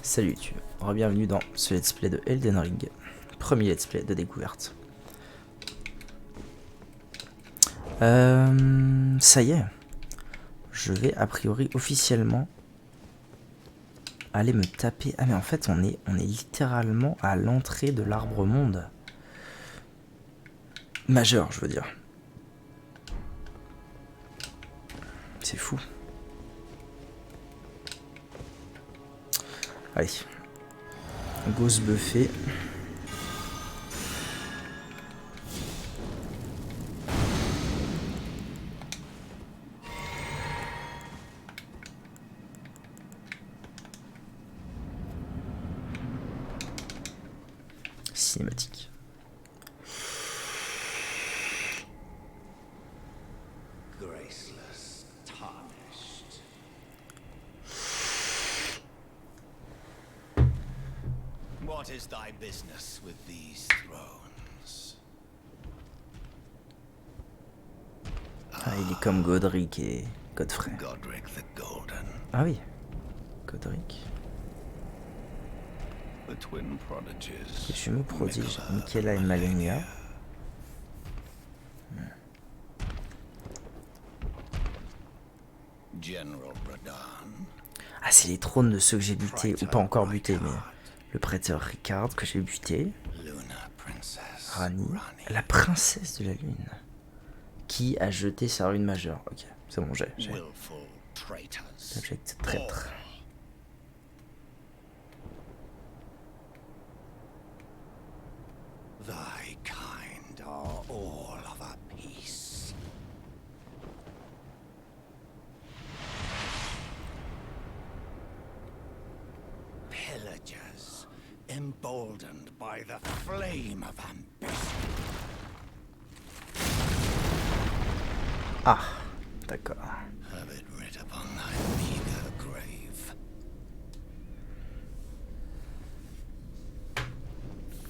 Salut YouTube, bienvenue dans ce let's play de Elden Ring, premier let's play de découverte. Ça y est, je vais a priori officiellement aller me taper. Ah mais en fait on est littéralement à l'entrée de l'arbre monde. Majeur je veux dire. C'est fou. Allez. Go se buffer. Cinématique. Graceless, tarnished. What is thy business with these thrones? Ah, il est comme Godric et Godfrey. Godric the Golden, Ah oui, Godric. the twin prodigies. Les jumeaux prodiges, Michaela et Malenia. General Radahn. Ah, c'est les trônes de ceux que j'ai butés, ou pas encore butés, mais le prêteur Ricard que j'ai buté, Luna Princess. Rani, la princesse de la lune, qui a jeté sa rune majeure. Ok, c'est bon, j'ai. Willful traitors. L'object traître. Thy kind are all of a piece. Pillagers, emboldened by the flame of ambition. Ah, d'accord. Have it writ upon thy meager grave.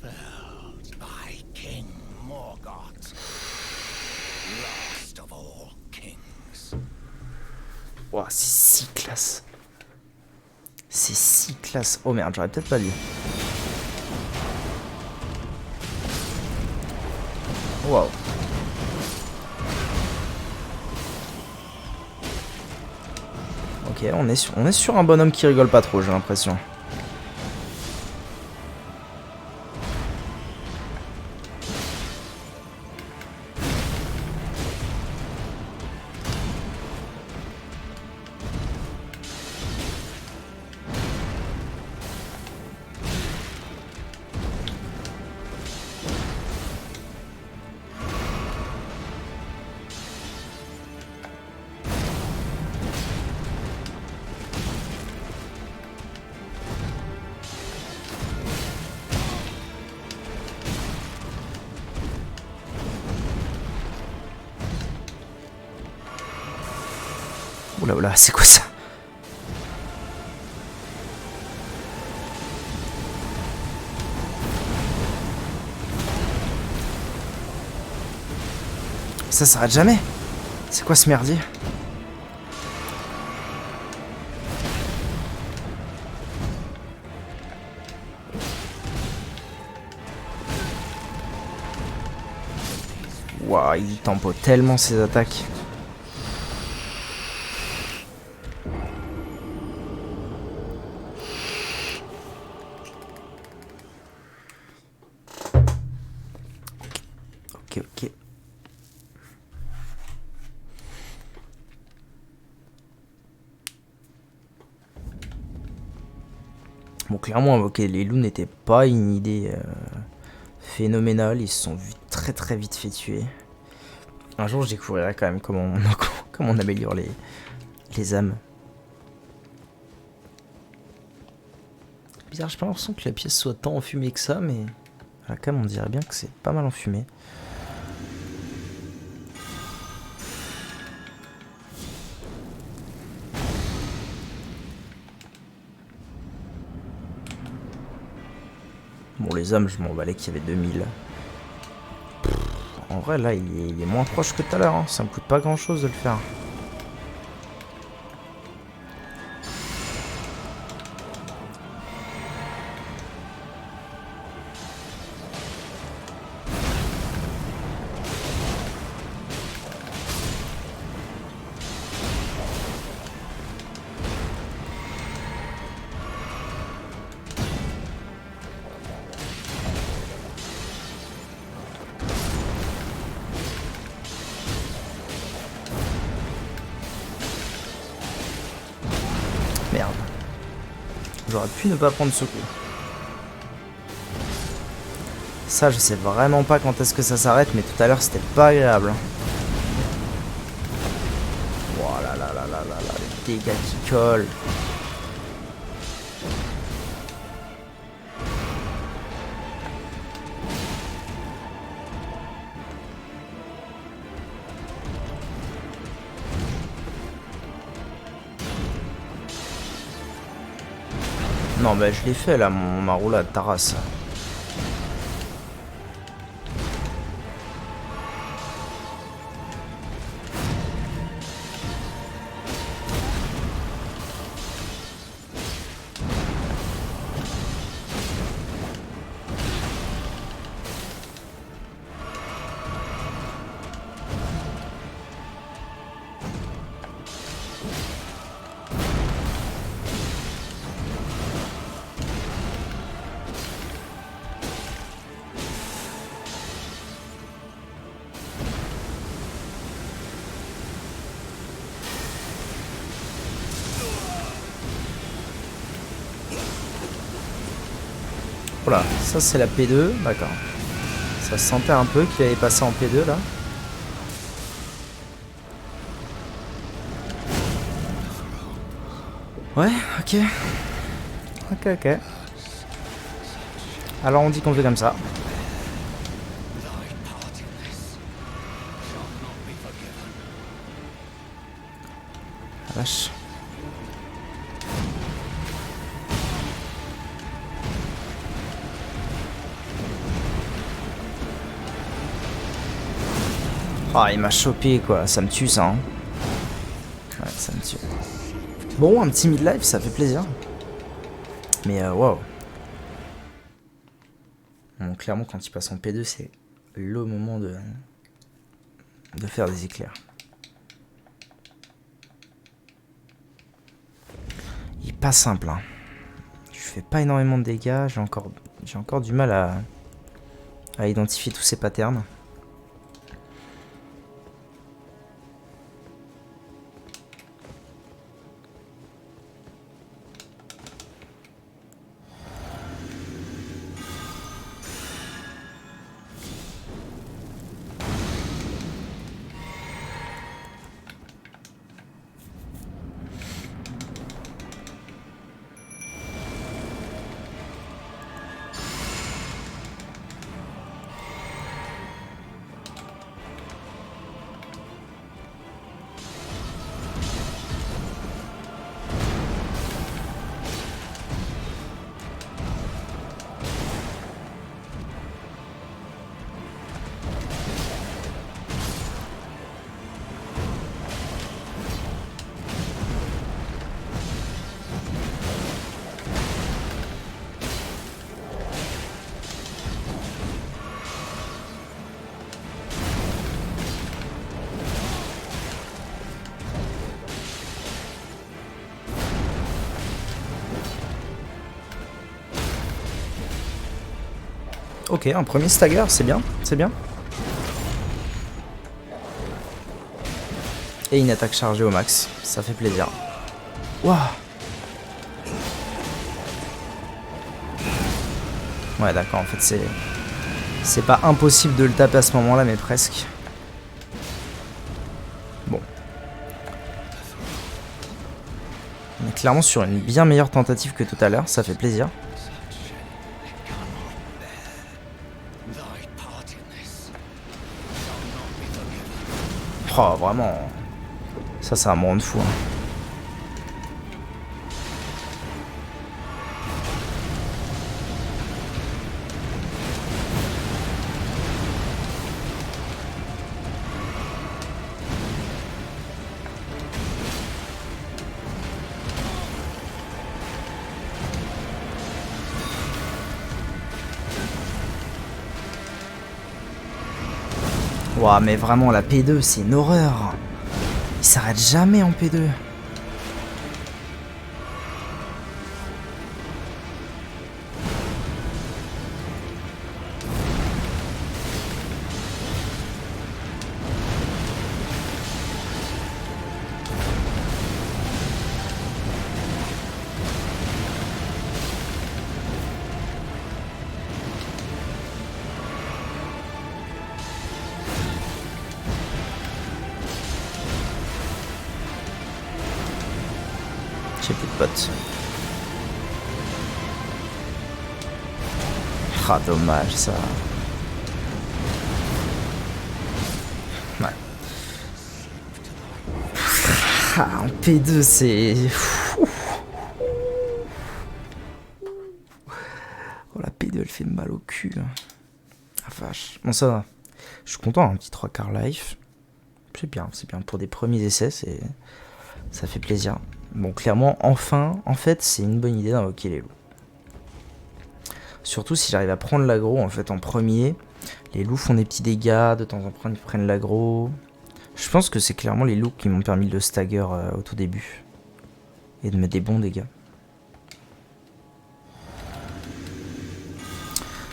Felled by King Morgoth, last of all kings. Wow, c'est si classe. C'est si classe. Oh merde, j'aurais peut-être pas dit. Wow. Ok, on est sur un bonhomme qui rigole pas trop, j'ai l'impression. Oula oula, c'est quoi ça? Ça s'arrête jamais? C'est quoi ce merdier? Waouh, il tempo tellement ses attaques. Ok. Bon, clairement, invoquer les loups n'était pas une idée phénoménale. Ils se sont vus très vite fait tuer. Un jour, je découvrirai quand même comment on améliore les âmes. Bizarre, j'ai pas l'impression que la pièce soit tant enfumée que ça, mais à la cam, on dirait bien que c'est pas mal enfumé. Bon, les âmes, je m'en valais qu'il y avait 2000. En vrai, là, il est moins proche que tout à l'heure. Hein. Ça me coûte pas grand chose de le faire. J'aurais pu ne pas prendre ce coup. Ça, je sais vraiment pas quand est-ce que ça s'arrête, mais tout à l'heure, c'était pas agréable. Voilà, là, là, là, là, là, les dégâts qui collent. Non, bah je l'ai fait là, ma roulade, ta race. Voilà, ça c'est la P2, d'accord. Ça se sentait un peu qu'il allait passer en P2 là. Ouais, ok. Ok, ok. Alors on dit qu'on fait comme ça. La vache. Ah, il m'a chopé quoi, ça me tue ça. Hein. Ouais, ça me tue. Bon, un petit mid-life, ça fait plaisir. Mais waouh. Bon, clairement, quand il passe en P2, c'est le moment de faire des éclairs. Il est pas simple. Hein. Je fais pas énormément de dégâts. J'ai encore du mal à identifier tous ces patterns. Ok, un premier stagger, c'est bien, c'est bien. Et une attaque chargée au max, ça fait plaisir. Waouh. Ouais, d'accord, en fait c'est pas impossible de le taper à ce moment-là, mais presque. Bon. On est clairement sur une bien meilleure tentative que tout à l'heure, ça fait plaisir. Oh, vraiment. Ça me rend fou. Hein. Ouah, mais vraiment, la P2, c'est une horreur. Il s'arrête jamais en P2. J'ai plus de potes. Ah, dommage ça. Ouais. Ah, en P2 c'est... Oh la P2 elle fait mal au cul. Ah vache. Bon ça va. Je suis content, un petit 3 quarts life. C'est bien. Pour des premiers essais, ça fait plaisir. Bon, clairement, enfin, en fait, c'est une bonne idée d'invoquer les loups. Surtout si j'arrive à prendre l'aggro, en fait, en premier. Les loups font des petits dégâts, de temps en temps, ils prennent l'aggro. Je pense que c'est clairement les loups qui m'ont permis de le stagger au tout début. Et de mettre des bons dégâts.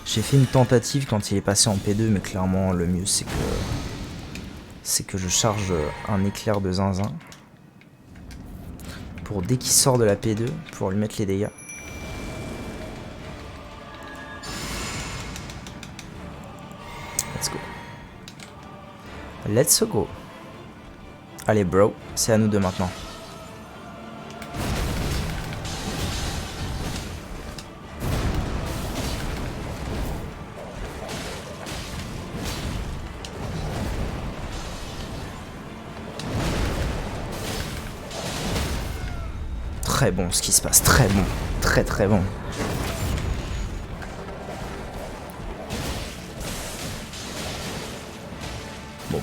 J'ai fait une tentative quand il est passé en P2, mais clairement, le mieux, c'est que je charge un éclair de zinzin. Pour dès qu'il sort de la P2, pour lui mettre les dégâts. Let's go. Let's go. Allez bro, c'est à nous deux maintenant. Très bon ce qui se passe, très bon. Très bon. Bon.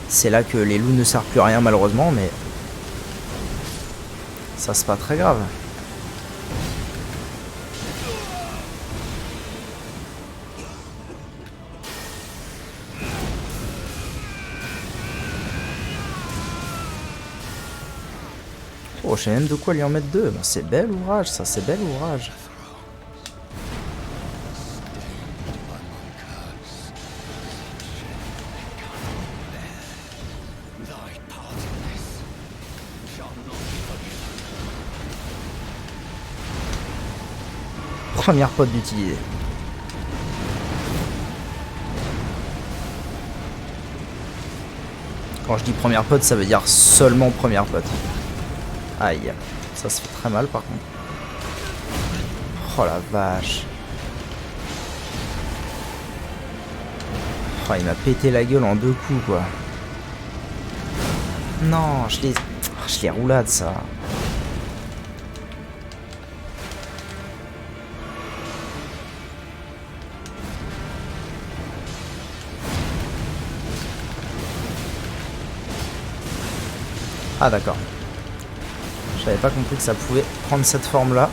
C'est là que les loups ne servent plus à rien malheureusement, mais... ça c'est pas très grave. Oh, je sais même de quoi lui en mettre deux. Bon, c'est bel ouvrage, ça, c'est bel ouvrage. Première pote d'utiliser. Quand je dis première pote, ça veut dire seulement première pote. Aïe, ça se fait très mal par contre. Oh la vache. Oh, il m'a pété la gueule en 2 coups quoi. Non, je les roulade ça. Ah d'accord. J'avais pas compris que ça pouvait prendre cette forme là.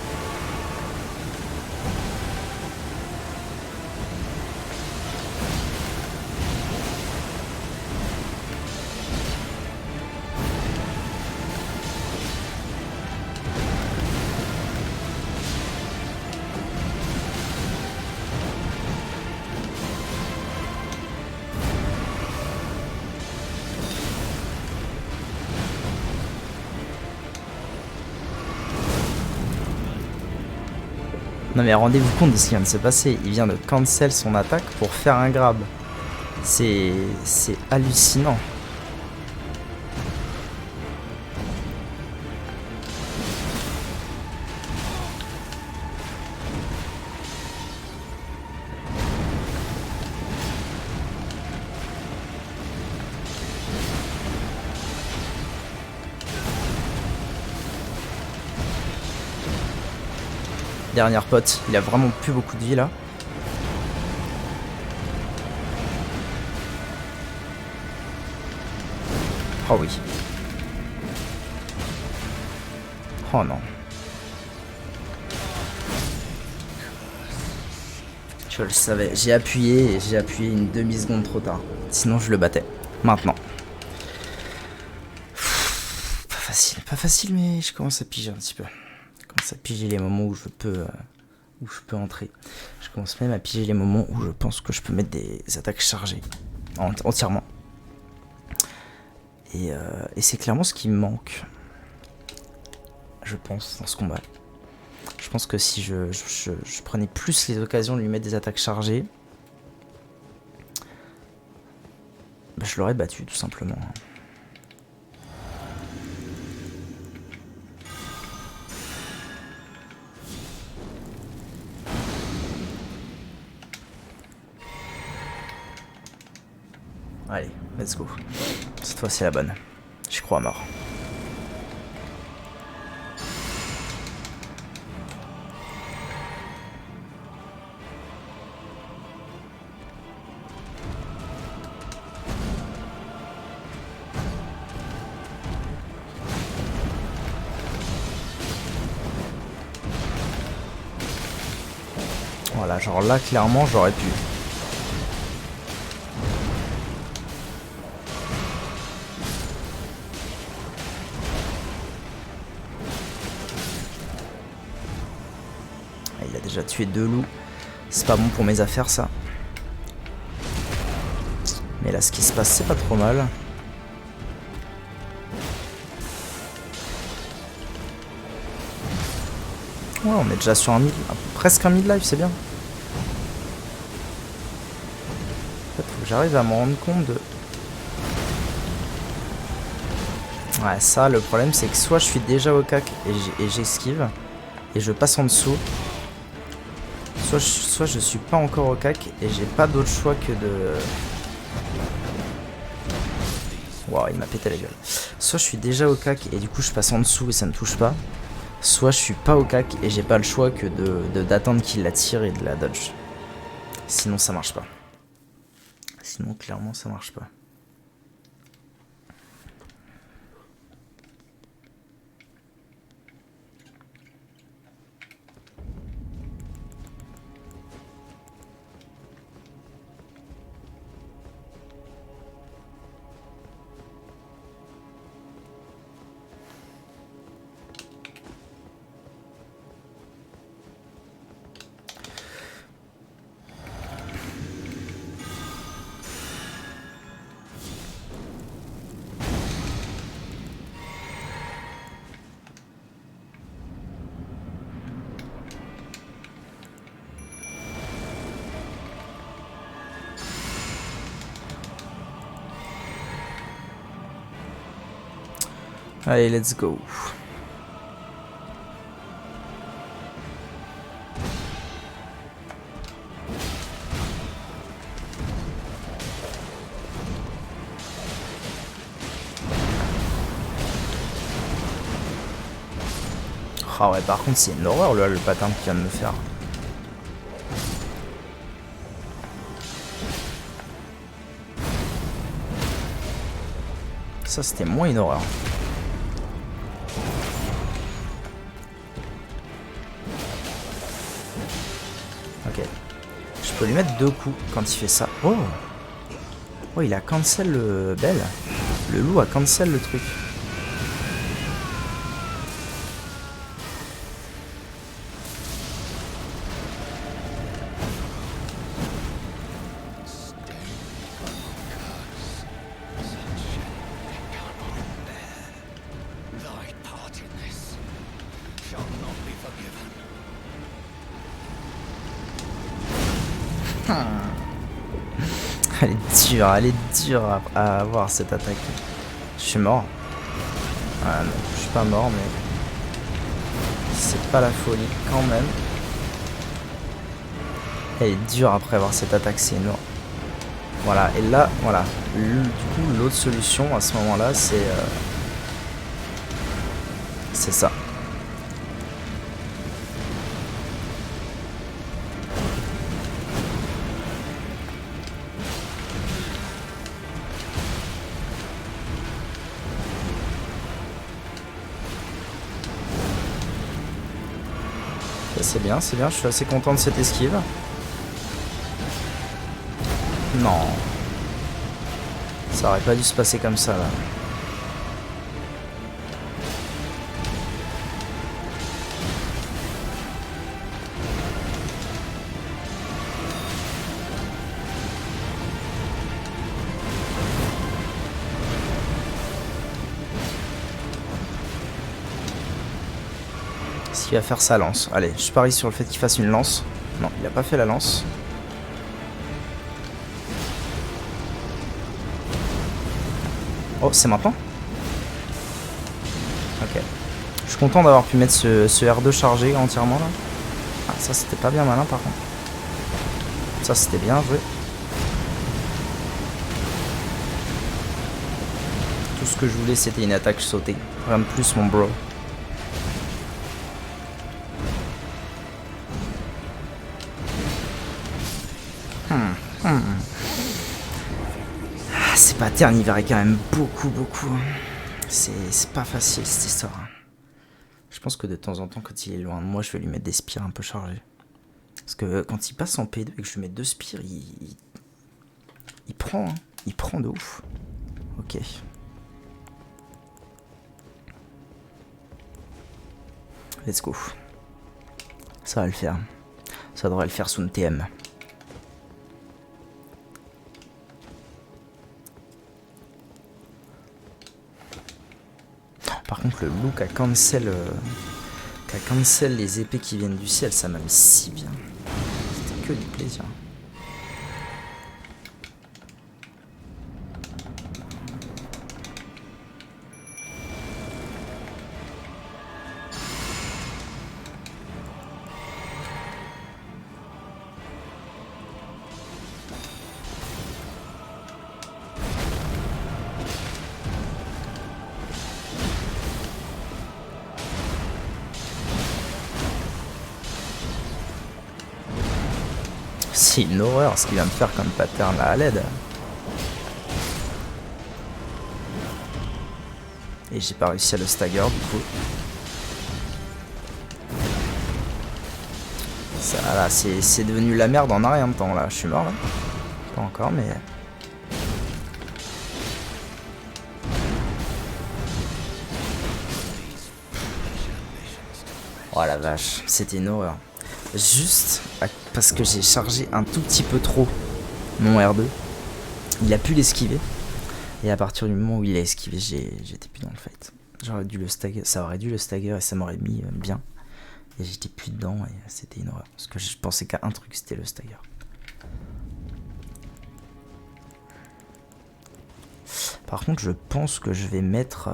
Non mais rendez-vous compte de ce qui vient de se passer. Il vient de cancel son attaque pour faire un grab. C'est hallucinant. Dernière pote, il a vraiment plus beaucoup de vie là. Oh oui. Oh non. Je le savais, j'ai appuyé une demi-seconde trop tard. Sinon je le battais. Maintenant. Pas facile mais je commence à piger un petit peu. À piger les moments où je peux entrer. Je commence même à piger les moments où je pense que je peux mettre des attaques chargées entièrement. Et c'est clairement ce qui me manque, je pense, dans ce combat. Je pense que si je prenais plus les occasions de lui mettre des attaques chargées, bah, je l'aurais battu tout simplement. Allez, let's go. Cette fois c'est la bonne. J'y crois à mort. Voilà, genre là clairement j'aurais pu. Il a déjà tué 2 loups. C'est pas bon pour mes affaires ça. Mais là ce qui se passe c'est pas trop mal. Ouais, on est déjà sur presque un mid-life, c'est bien. En fait, faut que j'arrive à me rendre compte de... Ouais, ça, le problème, c'est que soit je suis déjà au cac et j'esquive, et je passe en dessous, soit je suis pas encore au cac et j'ai pas d'autre choix que de... Waouh, il m'a pété la gueule. Soit je suis déjà au cac et du coup je passe en dessous et ça me touche pas, soit je suis pas au cac et j'ai pas le choix que d'attendre qu'il la tire et de la dodge. Sinon ça marche pas. Sinon clairement ça marche pas. Allez, let's go. Ah ouais, par contre c'est une horreur le pattern qu'il vient de me faire. Ça c'était moins une horreur. Ok. Je peux lui mettre 2 coups quand il fait ça. Oh. Oh, il a cancel le belle. Le loup a cancel le truc. Elle est dure à avoir cette attaque. Je suis mort. Ah non, je suis pas mort, mais c'est pas la folie quand même. Elle est dure après avoir cette attaque, c'est énorme. Voilà, et là, voilà. Du coup, l'autre solution à ce moment-là, c'est ça. C'est bien, je suis assez content de cette esquive. Non. Ça aurait pas dû se passer comme ça là. Est-ce qu'il va faire sa lance? Allez, je parie sur le fait qu'il fasse une lance. Non, il a pas fait la lance. Oh, c'est maintenant? Ok. Je suis content d'avoir pu mettre ce R2 chargé entièrement là. Ah, ça c'était pas bien malin par contre. Ça c'était bien joué. tout ce que je voulais c'était une attaque sautée. Rien de plus mon bro. C'est pas terne, il verrait quand même beaucoup. C'est pas facile cette histoire. Je pense que de temps en temps, quand il est loin de moi, je vais lui mettre des spires un peu chargés. Parce que quand il passe en P2 et que je lui mets 2 spires, il prend, hein. Il prend de ouf. Ok. Let's go. Ça va le faire. Ça devrait le faire sous une TM. Par contre, le look a cancel les épées qui viennent du ciel, ça m'a mis si bien. C'était que du plaisir. C'est une horreur ce qu'il vient de faire comme pattern là à l'aide. Et j'ai pas réussi à le stagger du coup. Ça là, c'est devenu la merde en un rien de temps là. Je suis mort là. Pas encore mais... Oh la vache, c'était une horreur. Juste parce que j'ai chargé un tout petit peu trop mon R2. Il a pu l'esquiver. Et à partir du moment où il a esquivé, j'étais plus dans le fight. J'aurais dû le stagger, ça aurait dû le stagger et ça m'aurait mis bien. Et j'étais plus dedans et c'était une horreur. Parce que je pensais qu'à un truc, c'était le stagger. Par contre, je pense que je vais mettre...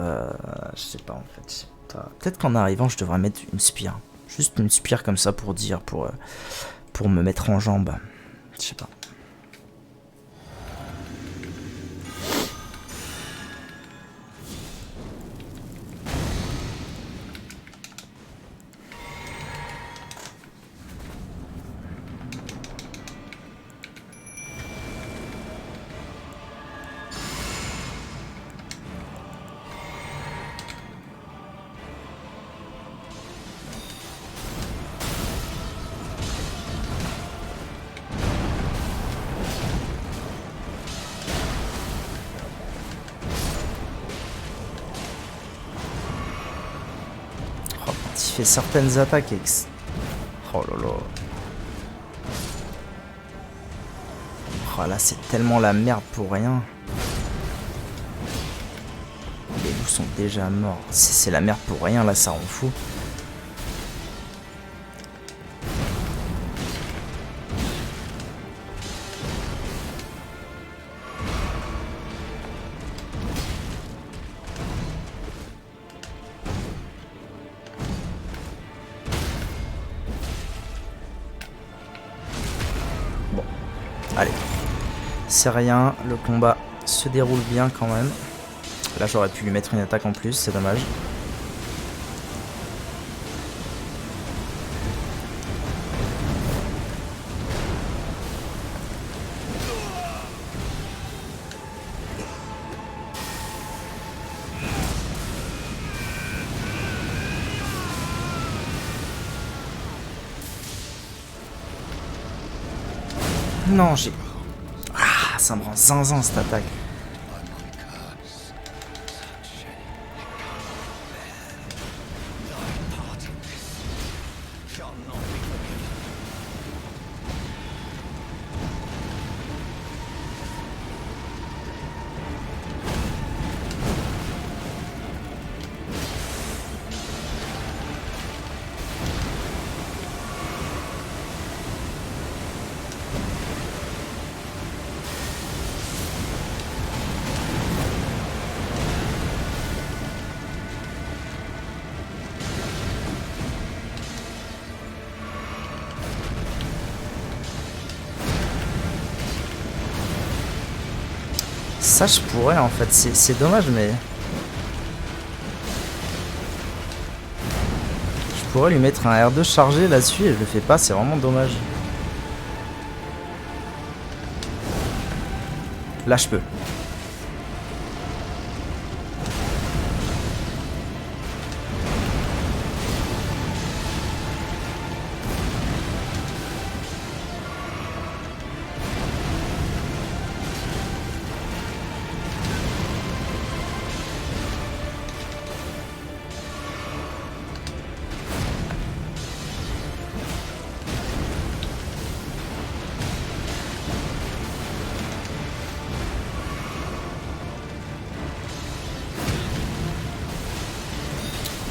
je sais pas en fait. Je sais pas. Peut-être qu'en arrivant, je devrais mettre une spire. Juste une spire comme ça pour dire, pour me mettre en jambe. Je sais pas. Il fait certaines attaques Oh lolo. Oh là c'est tellement la merde pour rien. Les loups sont déjà morts. C'est la merde pour rien là, ça rend fou. Allez, c'est rien, le combat se déroule bien quand même. Là j'aurais pu lui mettre une attaque en plus, c'est dommage. Non, j'ai... Ah, ça me rend zinzin cette attaque. Ça je pourrais en fait, c'est dommage mais... pourrais lui mettre un R2 chargé là-dessus et je le fais pas, c'est vraiment dommage. Là je peux.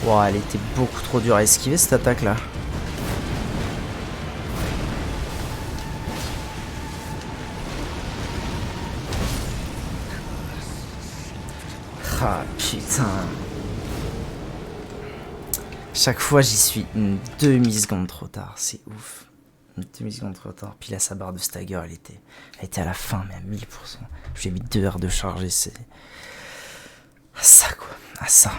Wow, elle était beaucoup trop dure à esquiver cette attaque là. Ah putain. Chaque fois j'y suis une demi-seconde trop tard, c'est ouf. Une demi-seconde trop tard. Puis là sa barre de stagger elle était à la fin mais à 1000%. Je lui ai mis 2 heures de charger, c'est... À ça quoi, à ça.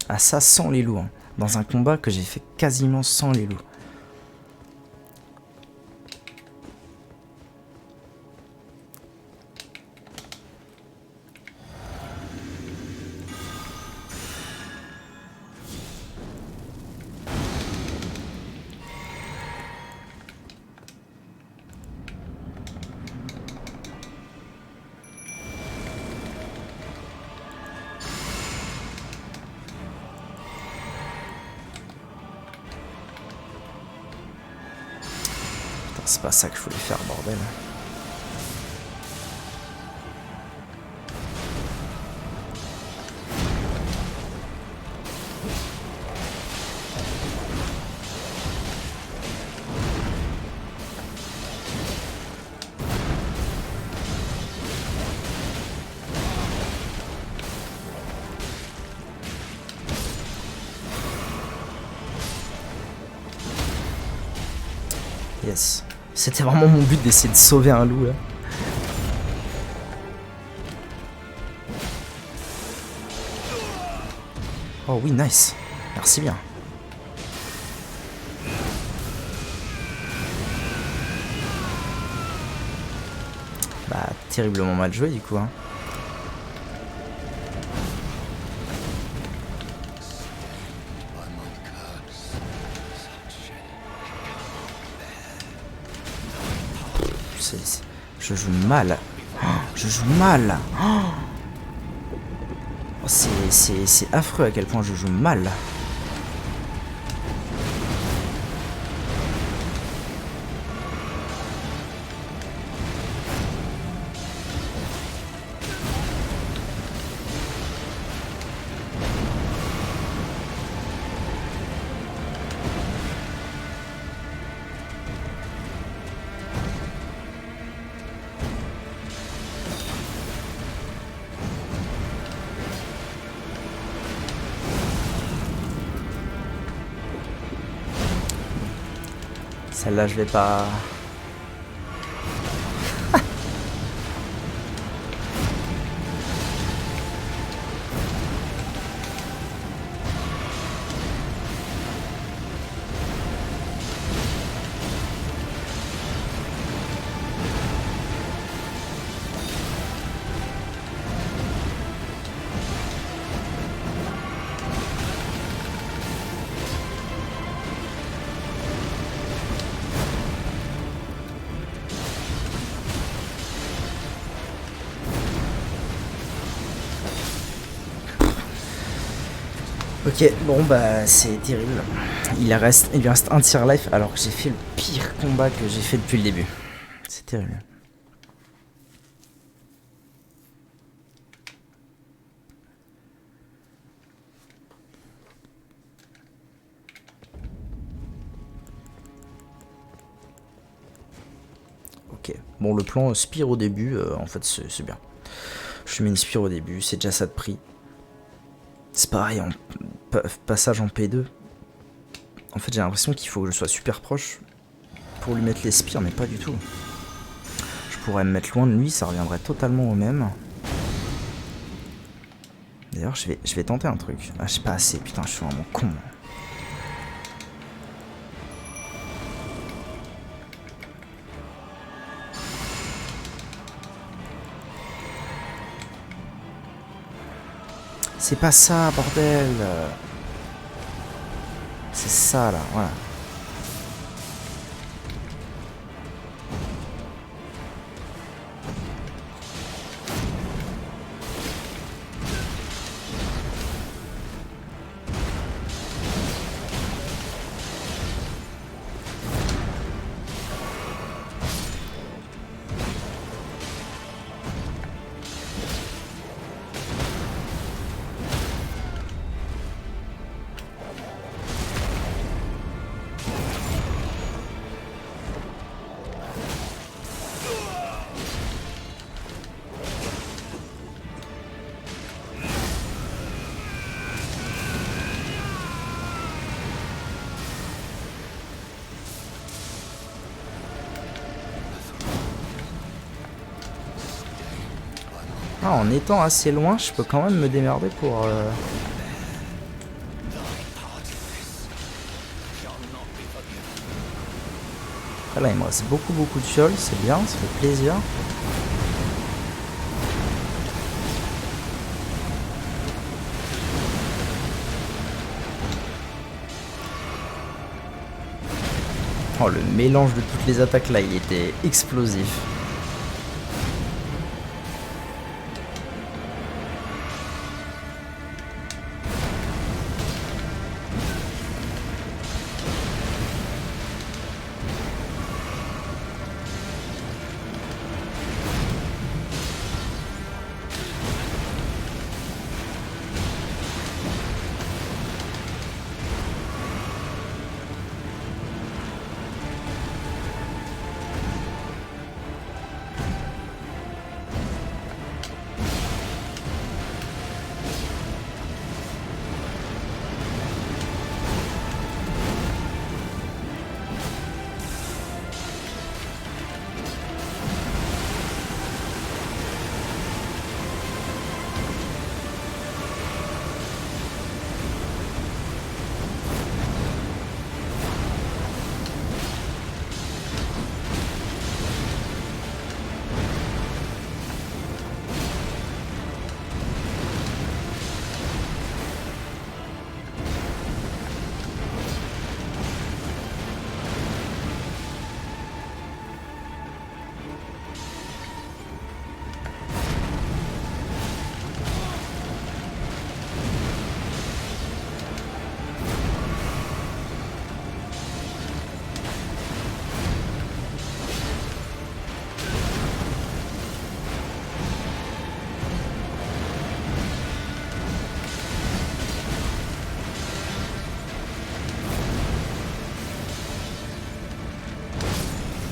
À ça sans les loups, hein. Dans un combat que j'ai fait quasiment sans les loups. C'est pas ça que je voulais faire, bordel. Yes. C'était vraiment mon but d'essayer de sauver un loup là. Oh oui, nice. Merci bien. Bah, terriblement mal joué du coup, hein. Je joue mal. Oh, je joue mal. Oh, c'est affreux à quel point je joue mal. Celle-là, je vais pas... Ok, bon bah c'est terrible. Il lui reste un tir life alors que j'ai fait le pire combat que j'ai fait depuis le début. C'est terrible. Ok, bon le plan spire au début, en fait c'est bien. Je mets une spire au début, c'est déjà ça de prix. C'est pareil, en passage en P2. En fait, j'ai l'impression qu'il faut que je sois super proche pour lui mettre les spires, mais pas du tout. Je pourrais me mettre loin de lui, ça reviendrait totalement au même. D'ailleurs, je vais tenter un truc. Ah, je sais pas assez, putain, je suis vraiment con. C'est pas ça, bordel. C'est ça, là, voilà. Ah, en étant assez loin, je peux quand même me démerder pour... Ah là, il me reste beaucoup de fioles, c'est bien, ça fait plaisir. Oh, le mélange de toutes les attaques là, il était explosif.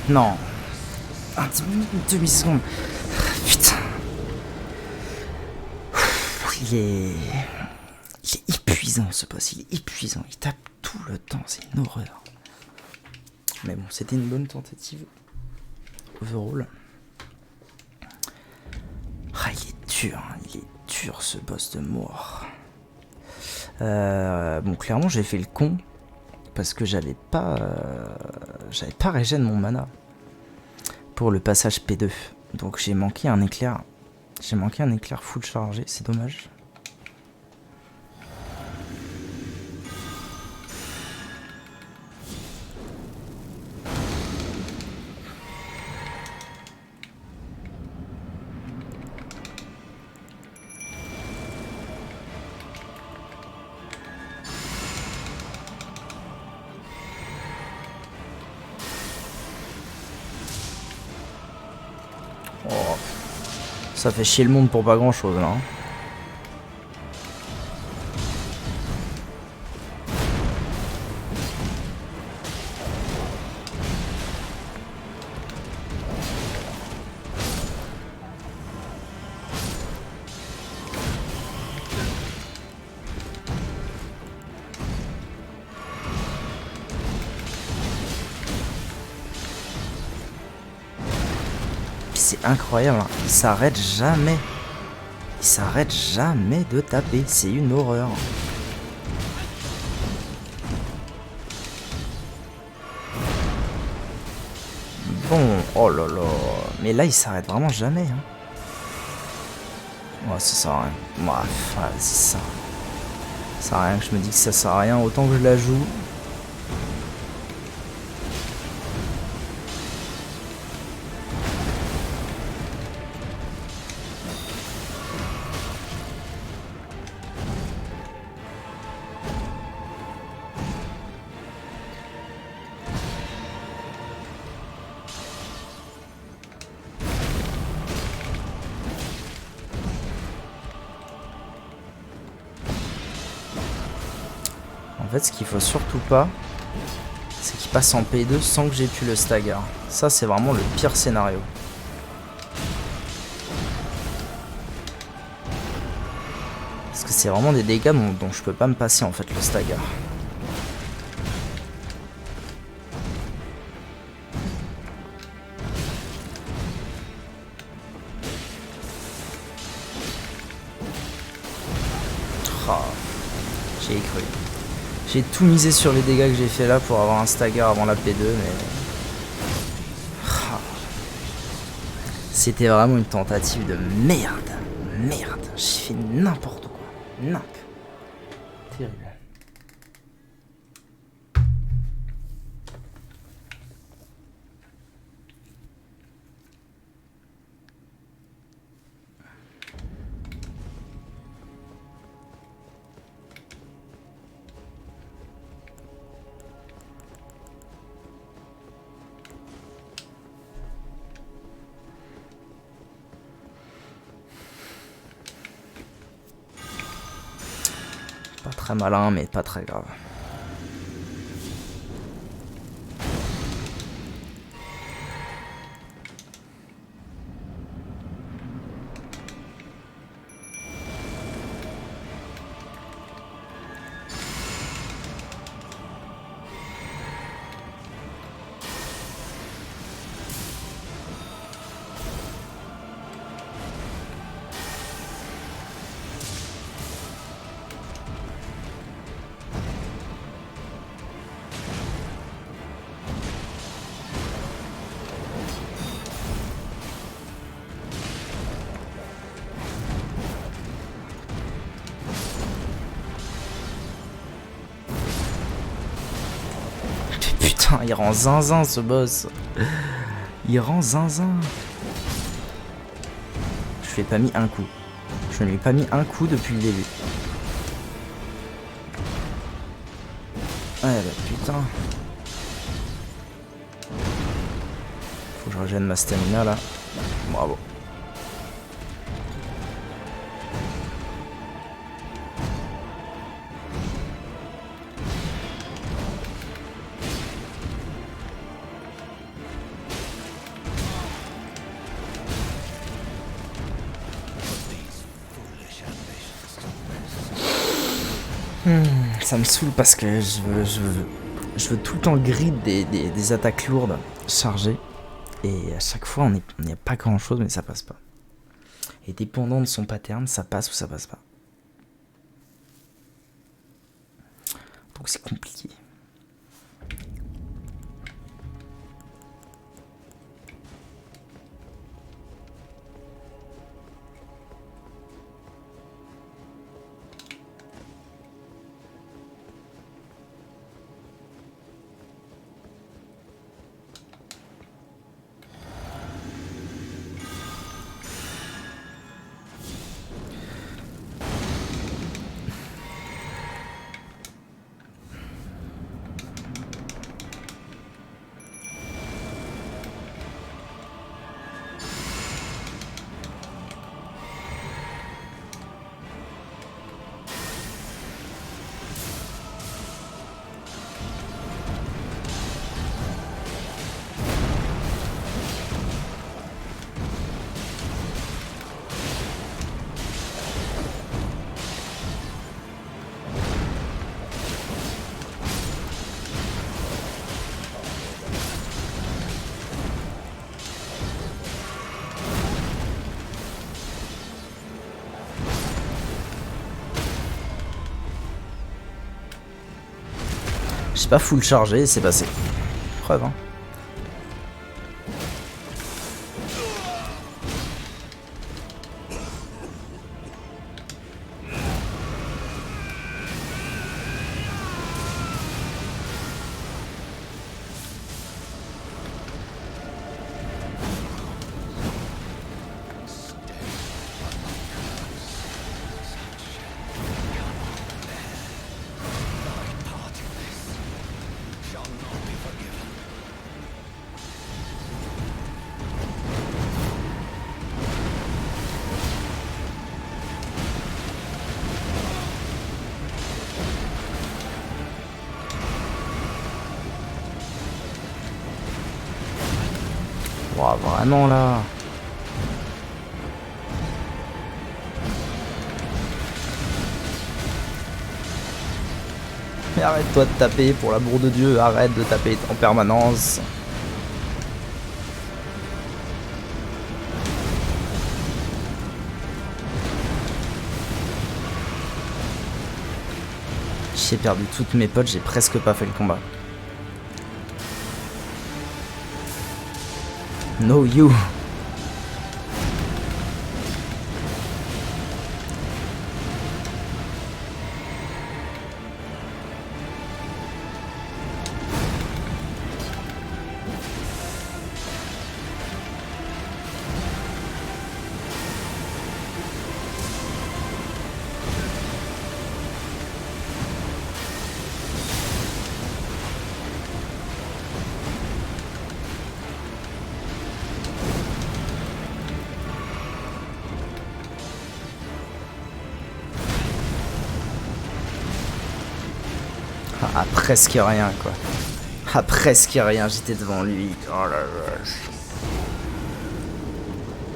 Non. Une demi-seconde. Putain. Il est épuisant ce boss, il est épuisant. Il tape tout le temps, c'est une horreur. Mais bon, c'était une bonne tentative. Overall. Ah, il est dur ce boss de mort. Bon, clairement, j'ai fait le con. Parce que j'avais pas régène mon mana pour le passage P2. Donc j'ai manqué un éclair. J'ai manqué un éclair full chargé, c'est dommage. Oh, ça fait chier le monde pour pas grand chose là. C'est incroyable, hein. Il s'arrête jamais. Il s'arrête jamais de taper, c'est une horreur. Bon, oh là là, mais là il s'arrête vraiment jamais. Hein. Ouais, ça sert à rien. Bref, ouais, c'est ça. Ça sert à rien que je me dis que ça sert à rien, autant que je la joue. En fait, ce qu'il faut surtout pas, c'est qu'il passe en P2 sans que j'ai pu le stagger. Ça, c'est vraiment le pire scénario. Parce que c'est vraiment des dégâts dont je peux pas me passer en fait le stagger. Oh, j'y ai cru. J'ai tout misé sur les dégâts que j'ai fait là pour avoir un stagger avant la P2, mais... C'était vraiment une tentative de merde. Merde, j'ai fait n'importe quoi. N'importe. Terrible. Pas très malin, mais pas très grave. Putain, il rend zinzin ce boss. Il rend zinzin. Je lui ai pas mis un coup. Je ne lui ai pas mis un coup depuis le début. Ouais bah putain. Faut que je régène ma stamina là. Bravo. Ça me saoule parce que je veux tout le temps grid des attaques lourdes chargées. Et à chaque fois, on n'y a pas grand chose, mais ça passe pas. Et dépendant de son pattern, ça passe ou ça passe pas. Donc c'est compliqué. J'ai pas full chargé et c'est passé. Preuve, hein. Wow, vraiment là. Mais arrête-toi de taper, pour l'amour de Dieu, arrête de taper en permanence. J'ai perdu toutes mes potes, j'ai presque pas fait le combat. No you. Ah, presque rien quoi. Ah, presque rien, j'étais devant lui. Oh la vache.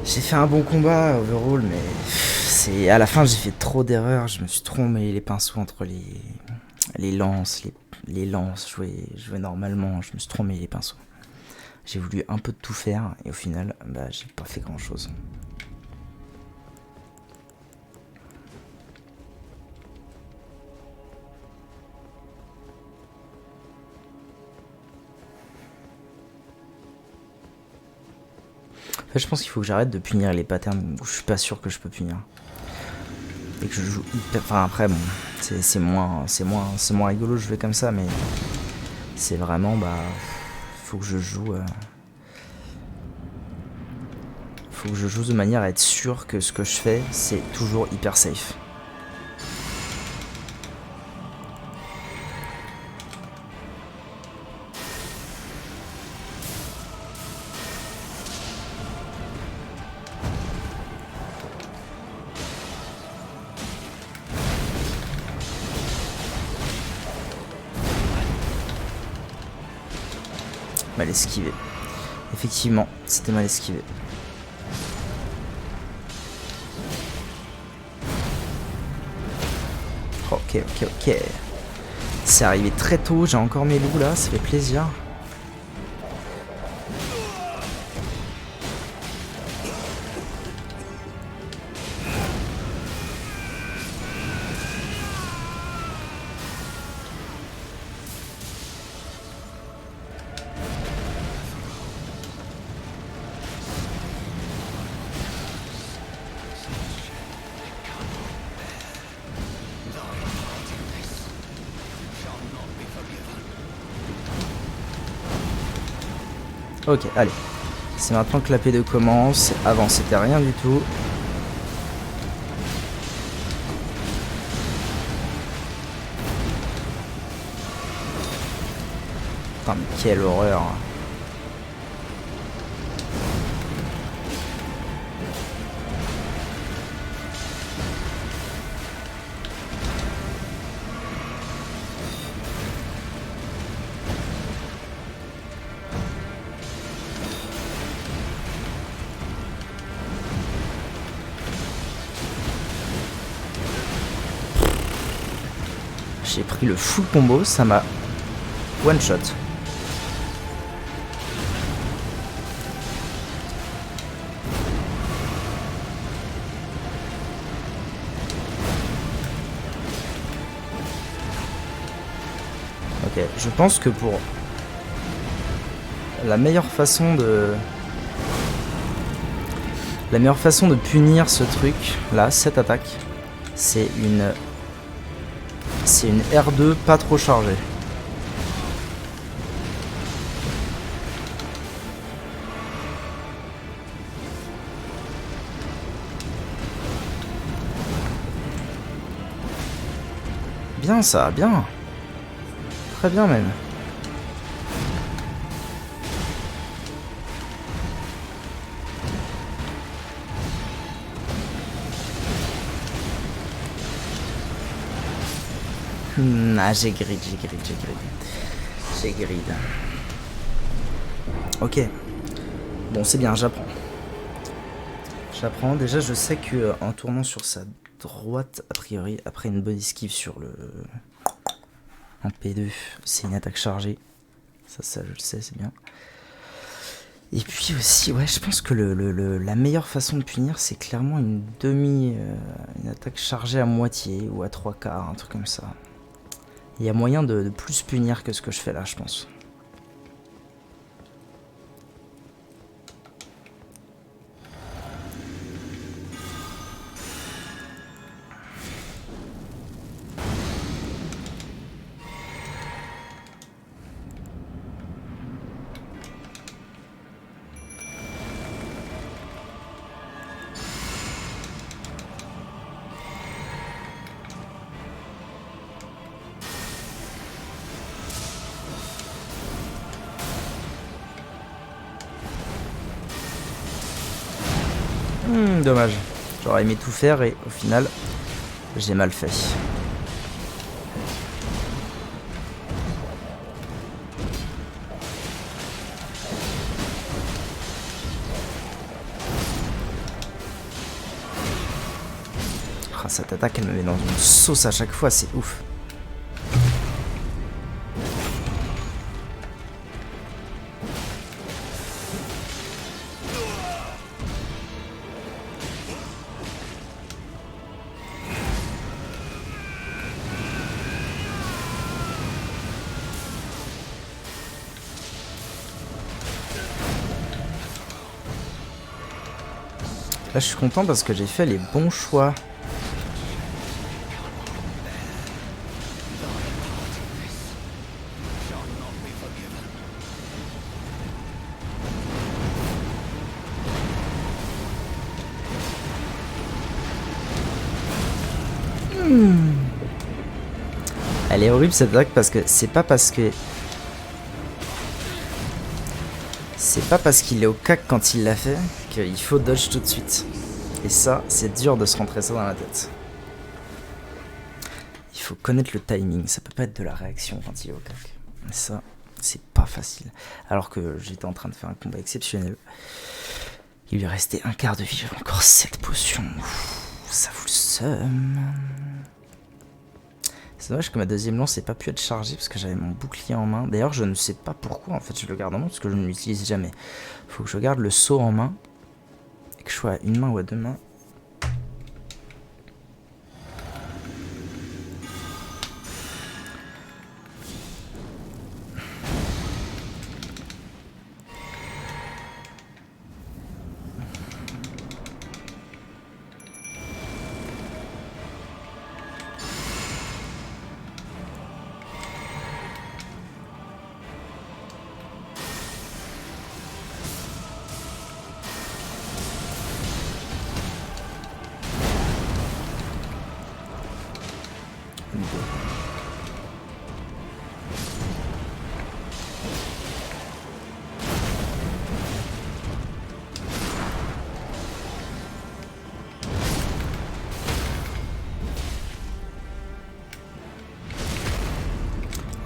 J'ai fait un bon combat overall, mais c'est à la fin j'ai fait trop d'erreurs. Je me suis trop mêlé les pinceaux entre les lances, les lances. Jouer normalement, je me suis trop mêlé les pinceaux. J'ai voulu un peu de tout faire et au final, bah j'ai pas fait grand chose. En fait, je pense qu'il faut que j'arrête de punir les patterns où je suis pas sûr que je peux punir. Et que je joue hyper... Enfin après bon, c'est moins rigolo de jouer comme ça, mais c'est vraiment bah... Faut que je joue... Faut que je joue de manière à être sûr que ce que je fais, c'est toujours hyper safe. Mal esquivé. Effectivement, c'était mal esquivé. Ok. C'est arrivé très tôt, j'ai encore mes loups là, ça fait plaisir. Ok, allez. C'est maintenant que la P2 commence. Avant, c'était rien du tout. Putain, mais quelle horreur. J'ai pris le full combo, ça m'a one shot. Ok, Ok, je pense que pour la meilleure façon de punir ce truc là, cette attaque, c'est une R2 pas trop chargée. Bien ça, bien. Très bien même. Ah, j'ai grid. Ok. Bon, c'est bien, j'apprends. Déjà, je sais que en tournant sur sa droite, a priori, après une bonne esquive sur le... En P2, c'est une attaque chargée. Ça je le sais, c'est bien. Et puis aussi, ouais, je pense que la meilleure façon de punir, c'est clairement une une attaque chargée à moitié ou à 3/4, un truc comme ça. Il y a moyen de plus punir que ce que je fais là, je pense. Dommage. J'aurais aimé tout faire et au final, j'ai mal fait. Ah, cette attaque, elle me met dans une sauce à chaque fois, c'est ouf. Là, je suis content parce que j'ai fait les bons choix. Elle est horrible cette attaque parce que c'est pas parce qu'il est au cac quand il l'a fait qu'il faut dodge tout de suite. Et ça, c'est dur de se rentrer ça dans la tête. Il faut connaître le timing, ça peut pas être de la réaction quand il est au cac. Et ça, c'est pas facile. Alors que j'étais en train de faire un combat exceptionnel. Il lui restait un quart de vie, j'avais encore 7 potions. Ça fout le seum. C'est dommage que ma deuxième lance n'ait pas pu être chargée parce que j'avais mon bouclier en main. D'ailleurs, je ne sais pas pourquoi en fait je le garde en main parce que je ne l'utilise jamais. Faut que je garde le seau en main et que je sois à une main ou à deux mains.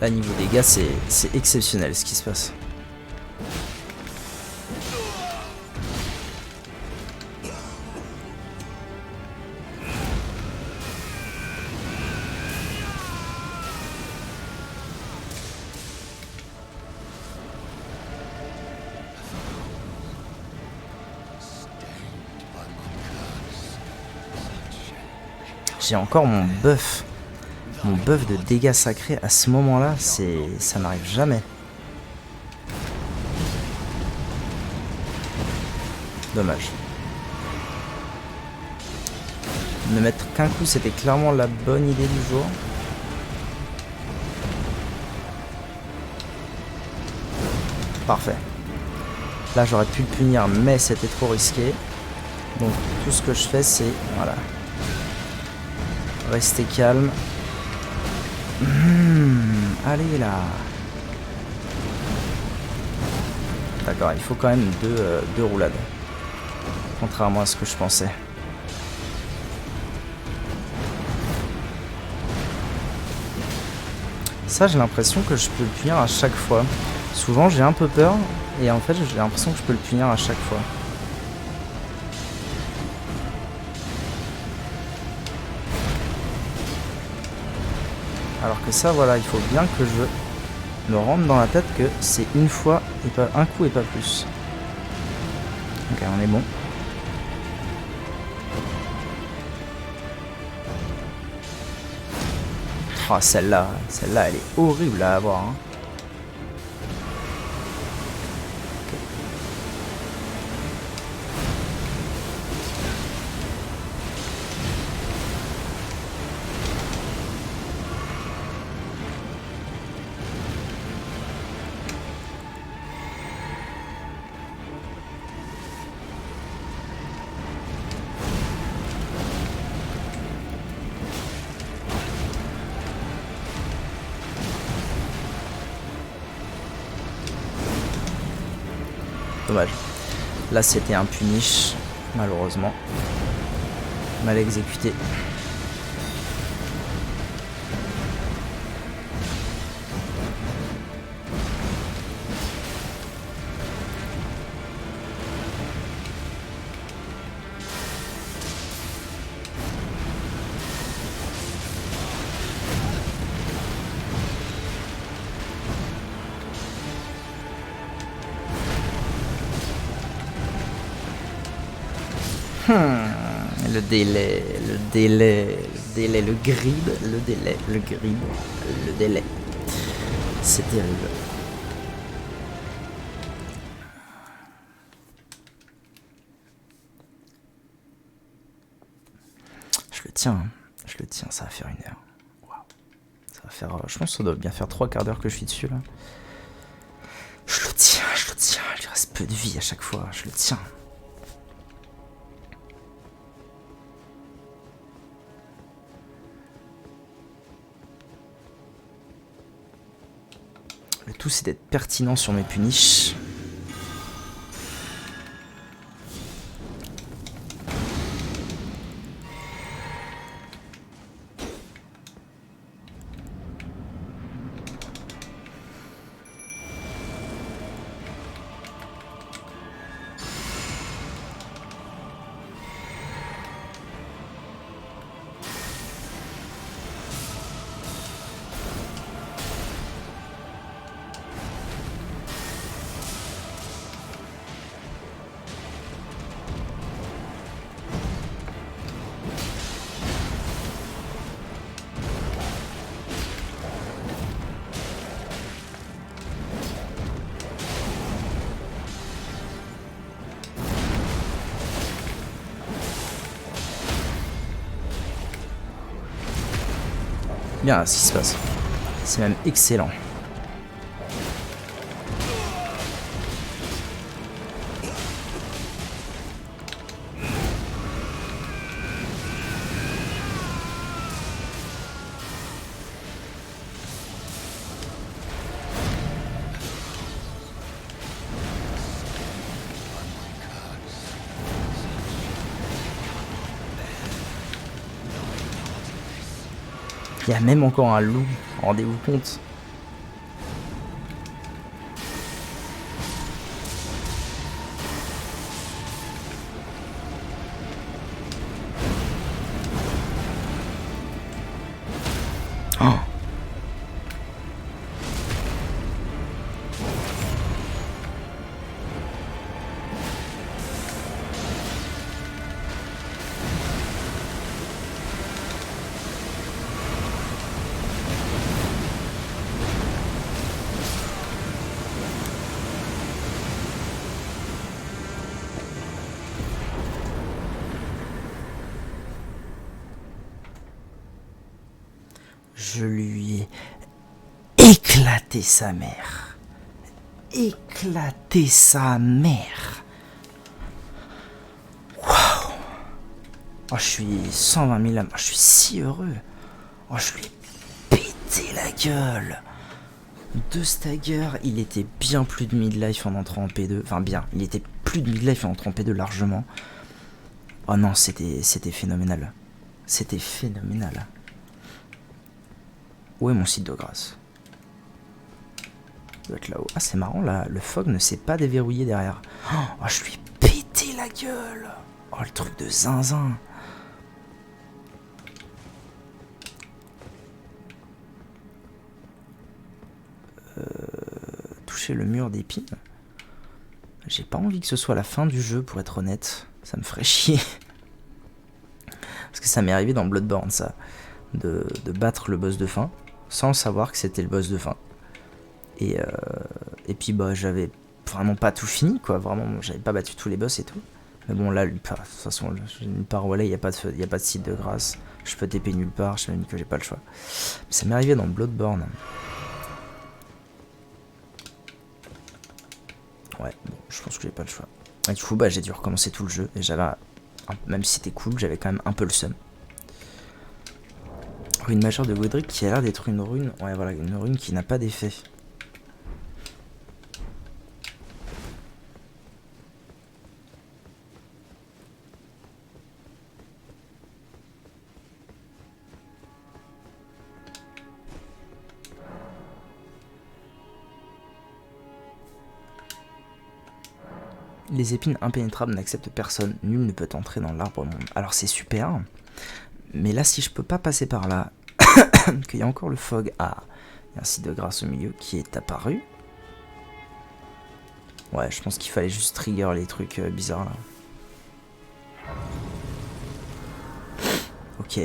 Là, niveau dégâts, c'est exceptionnel ce qui se passe. J'ai encore mon buff mon buff de dégâts sacrés à ce moment-là, ça n'arrive jamais. Dommage. Ne mettre qu'un coup, c'était clairement la bonne idée du jour. Parfait. Là, j'aurais pu le punir, mais c'était trop risqué. Donc, tout ce que je fais, c'est... Voilà. Rester calme. Allez, là. D'accord, il faut quand même deux roulades. Contrairement à ce que je pensais. Ça, j'ai l'impression que je peux le punir à chaque fois. Souvent, j'ai un peu peur. Et en fait, j'ai l'impression que je peux le punir à chaque fois. Alors que ça, voilà, il faut bien que je me rende dans la tête que c'est une fois et pas un coup et pas plus. Ok, on est bon. Oh, celle-là, elle est horrible à avoir. Hein. Dommage. Là, c'était un punish, malheureusement. Mal exécuté. Le délai, le grid, le délai. C'est terrible. Je le tiens, ça va faire 1 heure. Wow. Ça va faire, je pense que ça doit bien faire 3 quarts d'heure que je suis dessus là. Je le tiens, il reste peu de vie à chaque fois, je le tiens. Le tout, c'est d'être pertinent sur mes punish. Bien ce qui se passe. C'est même excellent. Il y a même encore un loup, rendez-vous compte. Oh. Je lui ai éclaté sa mère. Éclaté sa mère. Waouh. Oh, je suis 120 000 âmes. Je suis si heureux. Oh, je lui ai pété la gueule. 2 staggers. Il était bien plus de mid-life en entrant en P2. Enfin, bien. Il était plus de mid-life en entrant en P2 largement. Oh non, c'était phénoménal. C'était phénoménal. Où est mon site de grâce? Il doit être là-haut. Ah, c'est marrant, là, le fog ne s'est pas déverrouillé derrière. Oh, je lui ai pété la gueule. Oh, le truc de zinzin. Toucher le mur d'épines. J'ai pas envie que ce soit la fin du jeu, pour être honnête. Ça me ferait chier. Parce que ça m'est arrivé dans Bloodborne, ça. De battre le boss de fin, sans savoir que c'était le boss de fin. Et puis, bah, j'avais vraiment pas tout fini, quoi. Vraiment, j'avais pas battu tous les boss et tout. Mais bon, là, de toute façon, nulle part où aller, il n'y a pas de site de grâce. Je peux TP nulle part, je sais même que j'ai pas le choix. Mais ça m'est arrivé dans Bloodborne. Ouais, bon, je pense que j'ai pas le choix. Et du coup, bah, j'ai dû recommencer tout le jeu. Et j'avais, même si c'était cool, j'avais quand même un peu le seum. Rune majeure de Godric qui a l'air d'être une rune. Ouais, voilà, une rune qui n'a pas d'effet. Les épines impénétrables n'acceptent personne. Nul ne peut entrer dans l'arbre monde. Alors c'est super. Mais là, si je peux pas passer par là, qu'il y a encore le fog. Ah, il y a un site de grâce au milieu qui est apparu. Ouais, je pense qu'il fallait juste trigger les trucs bizarres là. Ok.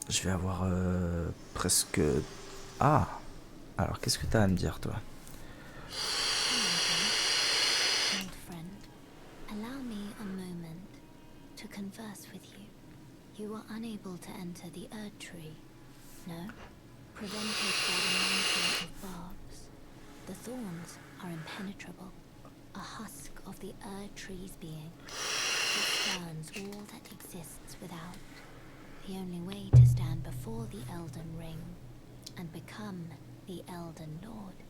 Je vais avoir presque... Ah. Alors, qu'est-ce que t'as à me dire, toi? Converse with you. You were unable to enter the Erd Tree. No? Prevented by the mountain of barbs. The thorns are impenetrable. A husk of the Erd Tree's being. It spurns all that exists without. The only way to stand before the Elden Ring and become the Elden Lord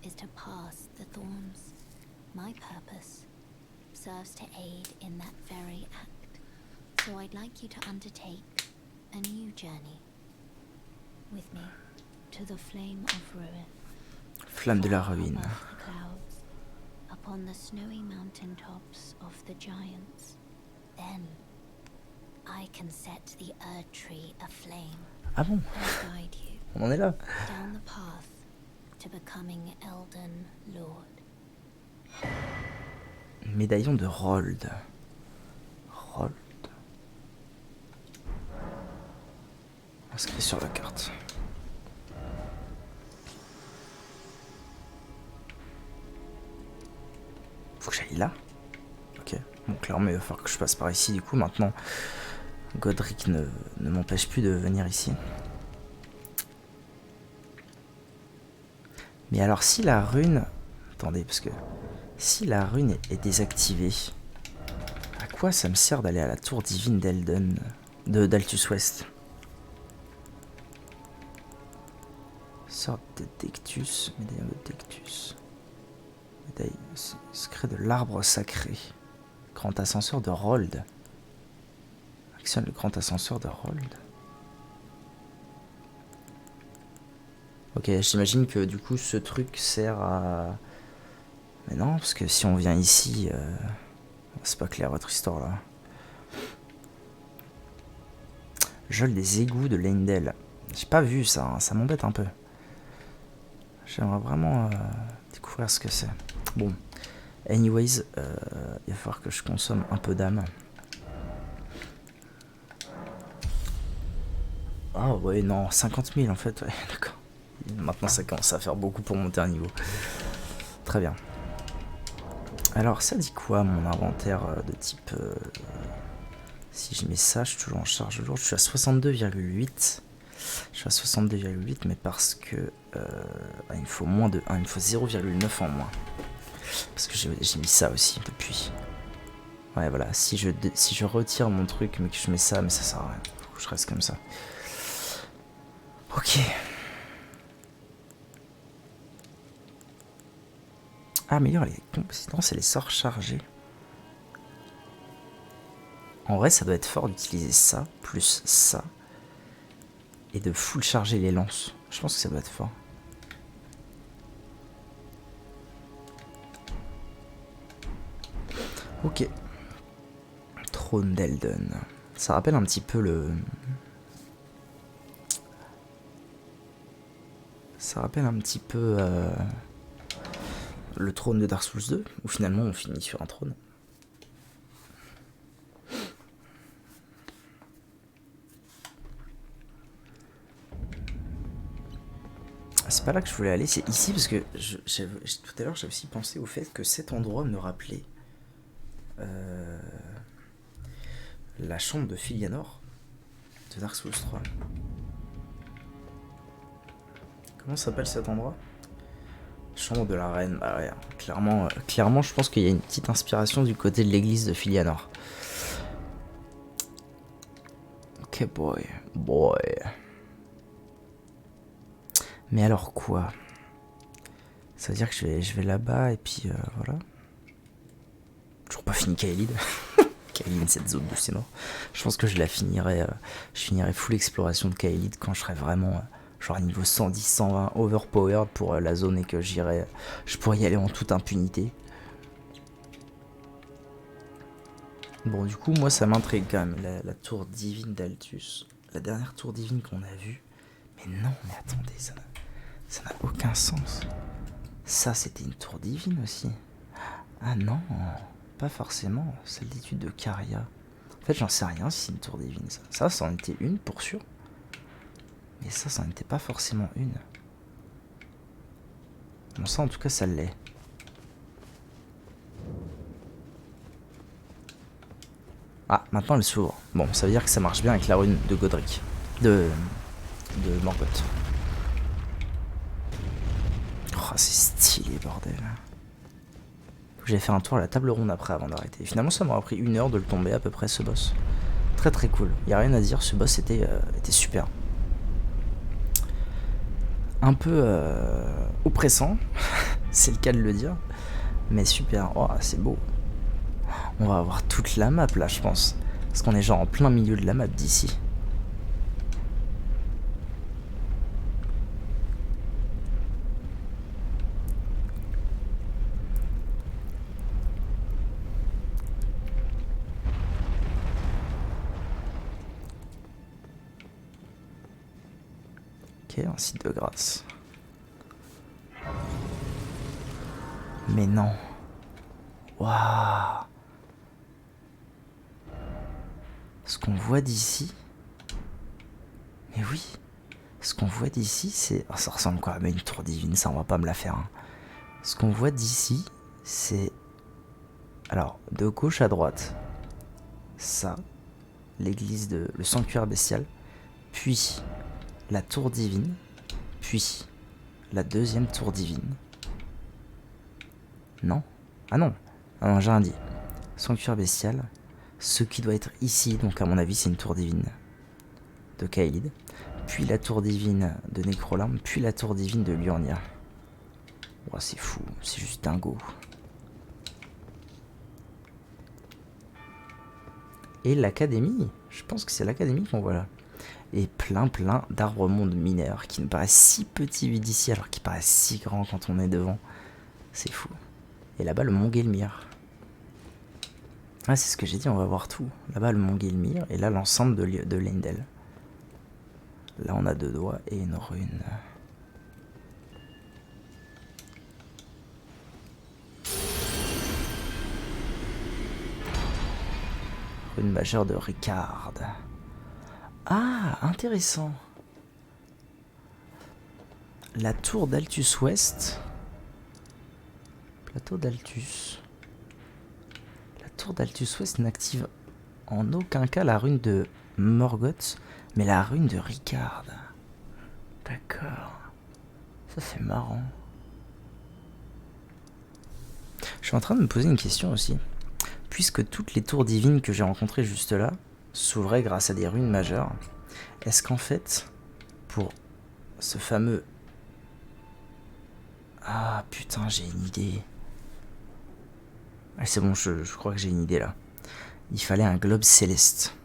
is to pass the thorns. My purpose serves to aid in that very act. So I'd like you to undertake a new journey with me to the Flame of Ruin. Flamme de la ruine. Above the clouds, upon the snowy mountain tops of the giants. Then I can set the Erd Tree aflame. Ah bon? And guide you On en est là. down the path to becoming Elden Lord. Médaillon de Rold. Rold. Inscrit sur la carte. Faut que j'aille là. Ok. Bon, clairement, il va falloir que je passe par ici. Du coup, maintenant, Godric ne m'empêche plus de venir ici. Mais alors, si la rune... Attendez, parce que... Si la rune est désactivée, à quoi ça me sert d'aller à la tour divine d'Elden, d'Altus West? Sorte de Dectus, médaillon de Dectus. Médaille secret de l'arbre sacré. Grand ascenseur de Rold. Actionne le grand ascenseur de Rold. Ok, j'imagine que du coup ce truc sert à... Mais non, parce que si on vient ici, c'est pas clair votre histoire là. Geôle des égouts de Leyndell. J'ai pas vu ça, hein, ça m'embête un peu. J'aimerais vraiment découvrir ce que c'est. Bon, anyways, il va falloir que je consomme un peu d'âme. Ah ouais, non, 50 000 en fait, ouais, d'accord. Maintenant ça commence à faire beaucoup pour monter un niveau. Très bien. Alors ça dit quoi mon inventaire de type Si je mets ça, je suis toujours en charge lourde. Je suis à 62,8. Je suis à 62,8, mais parce que il me faut moins de 1, il me faut 0,9 en moins. Parce que j'ai mis ça aussi depuis. Ouais, voilà, si je retire mon truc, mais que je mets ça, mais ça sert à rien. Faut que je reste comme ça. Ok. Améliore les compétences et les sorts chargés. En vrai, ça doit être fort d'utiliser ça, plus ça. Et de full charger les lances. Je pense que ça doit être fort. Ok. Trône d'Elden. Ça rappelle un petit peu le... Ça rappelle un petit peu le trône de Dark Souls 2, où finalement on finit sur un trône. C'est pas là que je voulais aller, c'est ici parce que tout à l'heure j'ai aussi pensé au fait que cet endroit me rappelait la chambre de Filianor de Dark Souls 3. Comment s'appelle cet endroit? Chambre de la reine, bah ouais, clairement je pense qu'il y a une petite inspiration du côté de l'église de Filianor. Ok boy. Mais alors quoi? Ça veut dire que je vais là-bas et puis voilà. Toujours pas fini Kaelid. Kaelid, cette zone de c'est mort. Je pense que je finirai full exploration de Kaelid quand je serai vraiment genre niveau 110, 120 overpowered pour la zone et que je pourrais y aller en toute impunité. Bon, du coup, moi ça m'intrigue quand même, la tour divine d'Altus. La dernière tour divine qu'on a vue. Mais non, mais attendez, ça n'a aucun sens. Ça, c'était une tour divine aussi. Ah non, pas forcément. Celle d'étude de Caria. En fait, j'en sais rien si c'est une tour divine. Ça en était une pour sûr. Mais ça en était pas forcément une. Bon, ça en tout cas, ça l'est. Ah, maintenant elle s'ouvre. Bon, ça veut dire que ça marche bien avec la rune de Godric. De Morgoth. Oh, c'est stylé, bordel. J'ai fait un tour à la table ronde après avant d'arrêter. Finalement, ça m'aura pris 1 heure de le tomber à peu près, ce boss. Très très cool. Y a rien à dire, ce boss était super. Un peu oppressant, c'est le cas de le dire. Mais super. Oh, c'est beau. On va avoir toute la map là, je pense. Parce qu'on est genre en plein milieu de la map d'ici. Ok, un site de grâce. Mais non. Waouh. Ce qu'on voit d'ici. Mais oui. Ce qu'on voit d'ici, c'est... Oh, ça ressemble quoi à une tour divine, ça on va pas me la faire. Hein. Ce qu'on voit d'ici, c'est... Alors, de gauche à droite. Ça. L'église de... Le sanctuaire bestial. Puis, la tour divine. Puis, la deuxième tour divine. Non? Ah non. Ah non, j'ai rien dit. Sanctuaire bestial. Ce qui doit être ici, donc à mon avis c'est une tour divine de Kaelid. Puis la tour divine de Necrolarm. Puis la tour divine de Liurnia. Oh, c'est fou, c'est juste dingo. Et l'académie. Je pense que c'est l'académie qu'on voit là. Et plein d'arbres mondes mineurs qui nous paraissent si petits vus d'ici alors qu'ils paraissent si grands quand on est devant. C'est fou. Et là-bas le mont Gelmir. Ah, c'est ce que j'ai dit, on va voir tout. Là-bas, le mont Gelmir, et là, l'ensemble de Leyndell. Là, on a 2 doigts et une rune. Rune majeure de Ricard. Ah, intéressant. La tour d'Altus Ouest. Plateau d'Altus. La tour d'Altus Ouest n'active en aucun cas la rune de Morgoth, mais la rune de Ricard. D'accord. Ça c'est marrant. Je suis en train de me poser une question aussi. Puisque toutes les tours divines que j'ai rencontrées juste là s'ouvraient grâce à des runes majeures, est-ce qu'en fait, pour ce fameux... Ah putain, j'ai une idée. Ah, c'est bon, je crois que j'ai une idée là. Il fallait un globe céleste.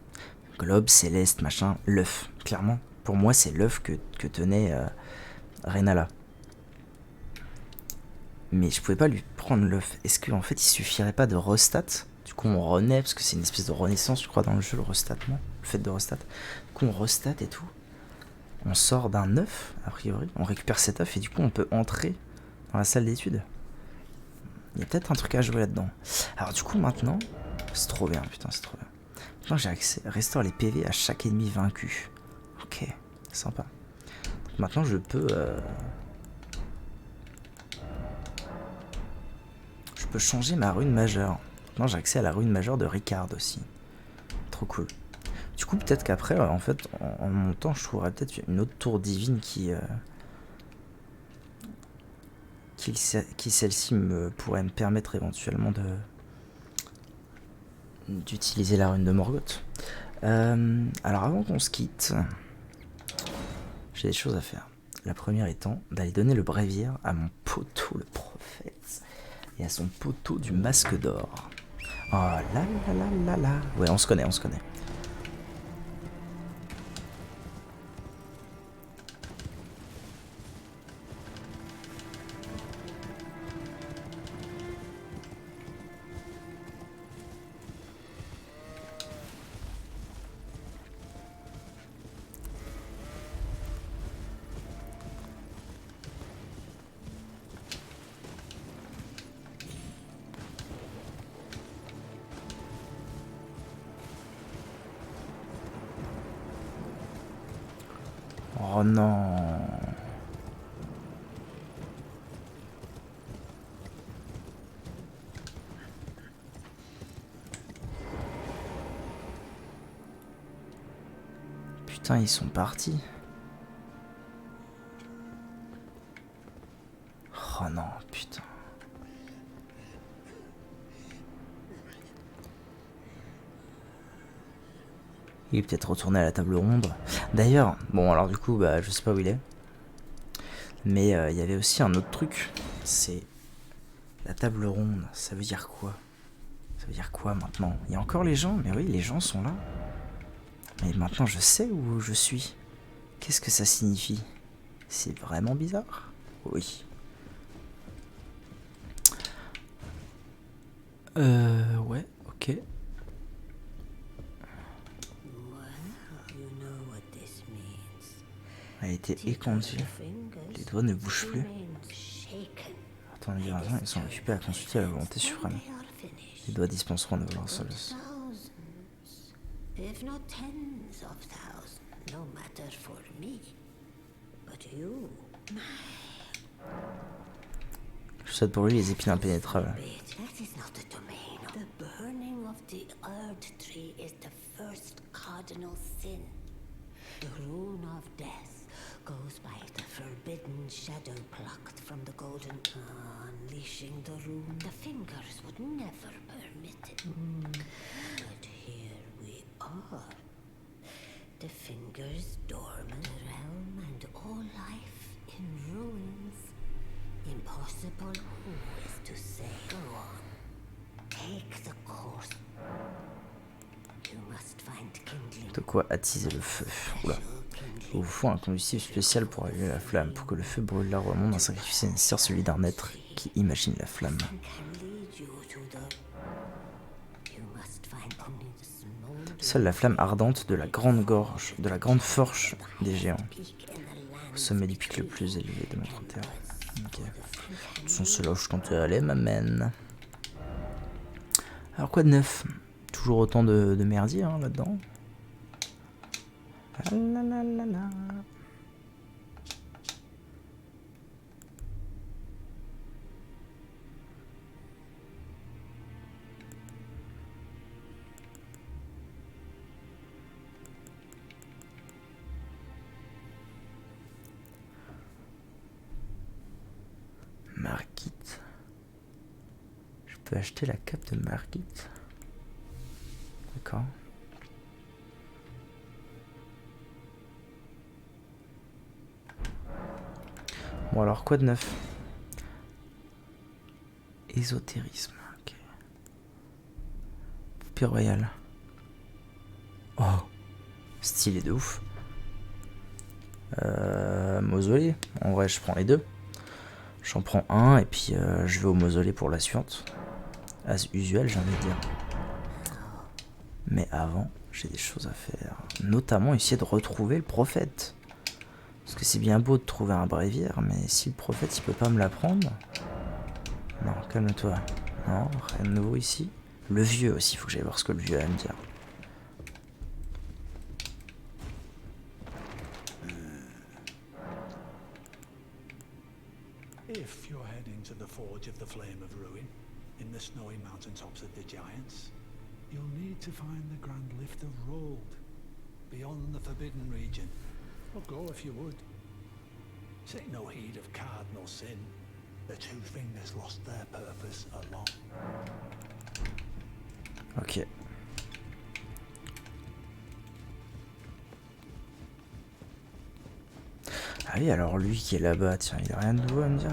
Globe céleste, machin, l'œuf. Clairement, pour moi, c'est l'œuf que tenait Rennala. Mais je pouvais pas lui prendre l'œuf. Est-ce qu'en fait, il suffirait pas de restat? Du coup, on renaît, parce que c'est une espèce de renaissance, je crois, dans le jeu, le restatement. Le fait de restat. Du coup, on restat et tout. On sort d'un œuf, a priori. On récupère cet œuf et du coup, on peut entrer dans la salle d'études. Il y a peut-être un truc à jouer là-dedans. Alors du coup, maintenant... C'est trop bien, putain, c'est trop bien. Maintenant, j'ai accès... Restaure les PV à chaque ennemi vaincu. Ok, sympa. Donc, maintenant, je peux... Je peux changer ma rune majeure. Maintenant, j'ai accès à la rune majeure de Ricard aussi. Trop cool. Du coup, peut-être qu'après, en fait, en montant, je trouverais peut-être une autre tour divine qui celle-ci pourrait me permettre éventuellement d'utiliser la rune de Morgoth. Alors avant qu'on se quitte, j'ai des choses à faire. La première étant d'aller donner le bréviaire à mon poteau le prophète et à son poteau du masque d'or. Oh là là là là là. Ouais, on se connaît, on se connaît. Oh non. Putain, ils sont partis. Oh non, putain. Il est peut-être retourné à la table ronde. D'ailleurs, bon alors du coup, bah je sais pas où il est. Mais il y avait aussi un autre truc. C'est la table ronde. Ça veut dire quoi? Ça veut dire quoi maintenant? Il y a encore les gens? Mais oui, les gens sont là. Mais maintenant je sais où je suis. Qu'est-ce que ça signifie? C'est vraiment bizarre? Oui. Ouais, ok. Elle a été écondue. Les doigts ne bougent plus. Attends, les gardiens, ils sont occupés à consulter la volonté suprême. Les doigts dispenseront de leur solace. Je souhaite pour lui les épines impénétrables. The rune of death goes by the forbidden shadow plucked from the golden... unleashing the rune, the fingers would never permit it. But here we are. The fingers dormant, the realm and all life in ruins. Impossible, who is to say? Go on. Take the course. You must find kindling. De quoi attiser le feu. Oula. Il vous faut un combustible spécial pour allumer la flamme. Pour que le feu brûle l'arbre au monde, un sacrifice est nécessaire, celui d'un être qui imagine la flamme. Seule la flamme ardente de la grande gorge, de la grande forge des géants. Au sommet du pic le plus élevé de notre terre. Ok. Sont ceux-là où je comptais aller, m'amène. Alors quoi de neuf? Toujours autant de merdier hein, là-dedans. Ah là là là là. peut acheter la cape de Margit. D'accord. Bon alors quoi de neuf? Ésotérisme. Ok. Poupée royale. Oh, stylé de ouf. Mausolée. En vrai je prends les deux. J'en prends un et puis je vais au mausolée pour la suivante. As usuel j'ai envie de dire. Mais avant j'ai des choses à faire. Notamment essayer de retrouver le prophète. Parce que c'est bien beau de trouver un bréviaire, mais si le prophète il peut pas me l'apprendre. Non, calme-toi. Non, rien de nouveau ici. Le vieux aussi, faut que j'aille voir ce que le vieux a à me dire. If you're heading to the Forge of the Flame of Ruin, in the snowy mountaintops of the Giants, you'll need to find the Grand Lift of Rold, beyond the Forbidden Region. Or go if you would. Take no heed of cardinal sin. The two fingers lost their purpose along. Ok. Ah oui, alors lui qui est là-bas, tiens, il a rien de nouveau à me dire.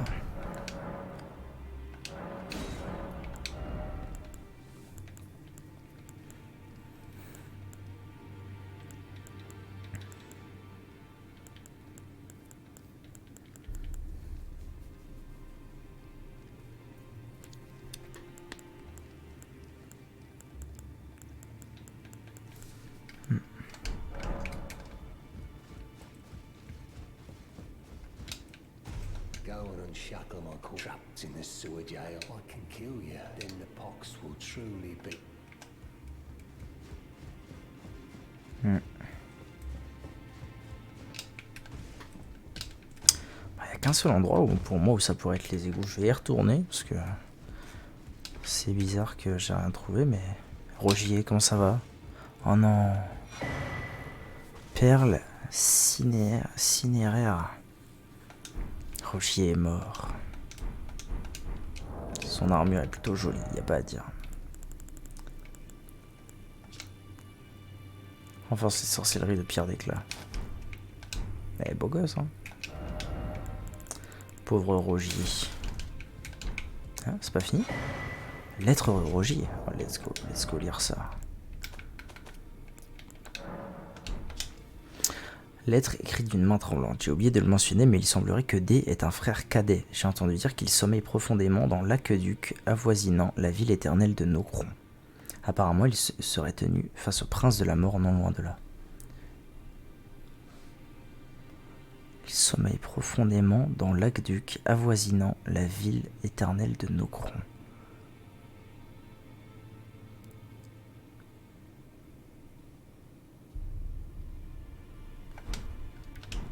Go and unshackle my core. Trapped in this sewer jail. I can kill you. Then the pox will truly be. Il n'y a qu'un seul endroit où, pour moi où ça pourrait être les égouts. Je vais y retourner parce que c'est bizarre que j'ai rien trouvé. Mais Rogier, comment ça va? Oh non. Perle cinéraire. Rogier est mort. Son armure est plutôt jolie, y a pas à dire. Enfin, c'est sorcellerie de pierre d'éclat. Eh, beau gosse, hein. Pauvre Rogier. Hein, c'est pas fini? Lettre de Rogier. Oh, let's go lire ça. Lettre écrite d'une main tremblante. J'ai oublié de le mentionner, mais il semblerait que D est un frère cadet. J'ai entendu dire qu'il sommeille profondément dans l'aqueduc avoisinant la ville éternelle de Nocron. Apparemment, il serait tenu face au prince de la mort non loin de là. Il sommeille profondément dans l'aqueduc avoisinant la ville éternelle de Nocron.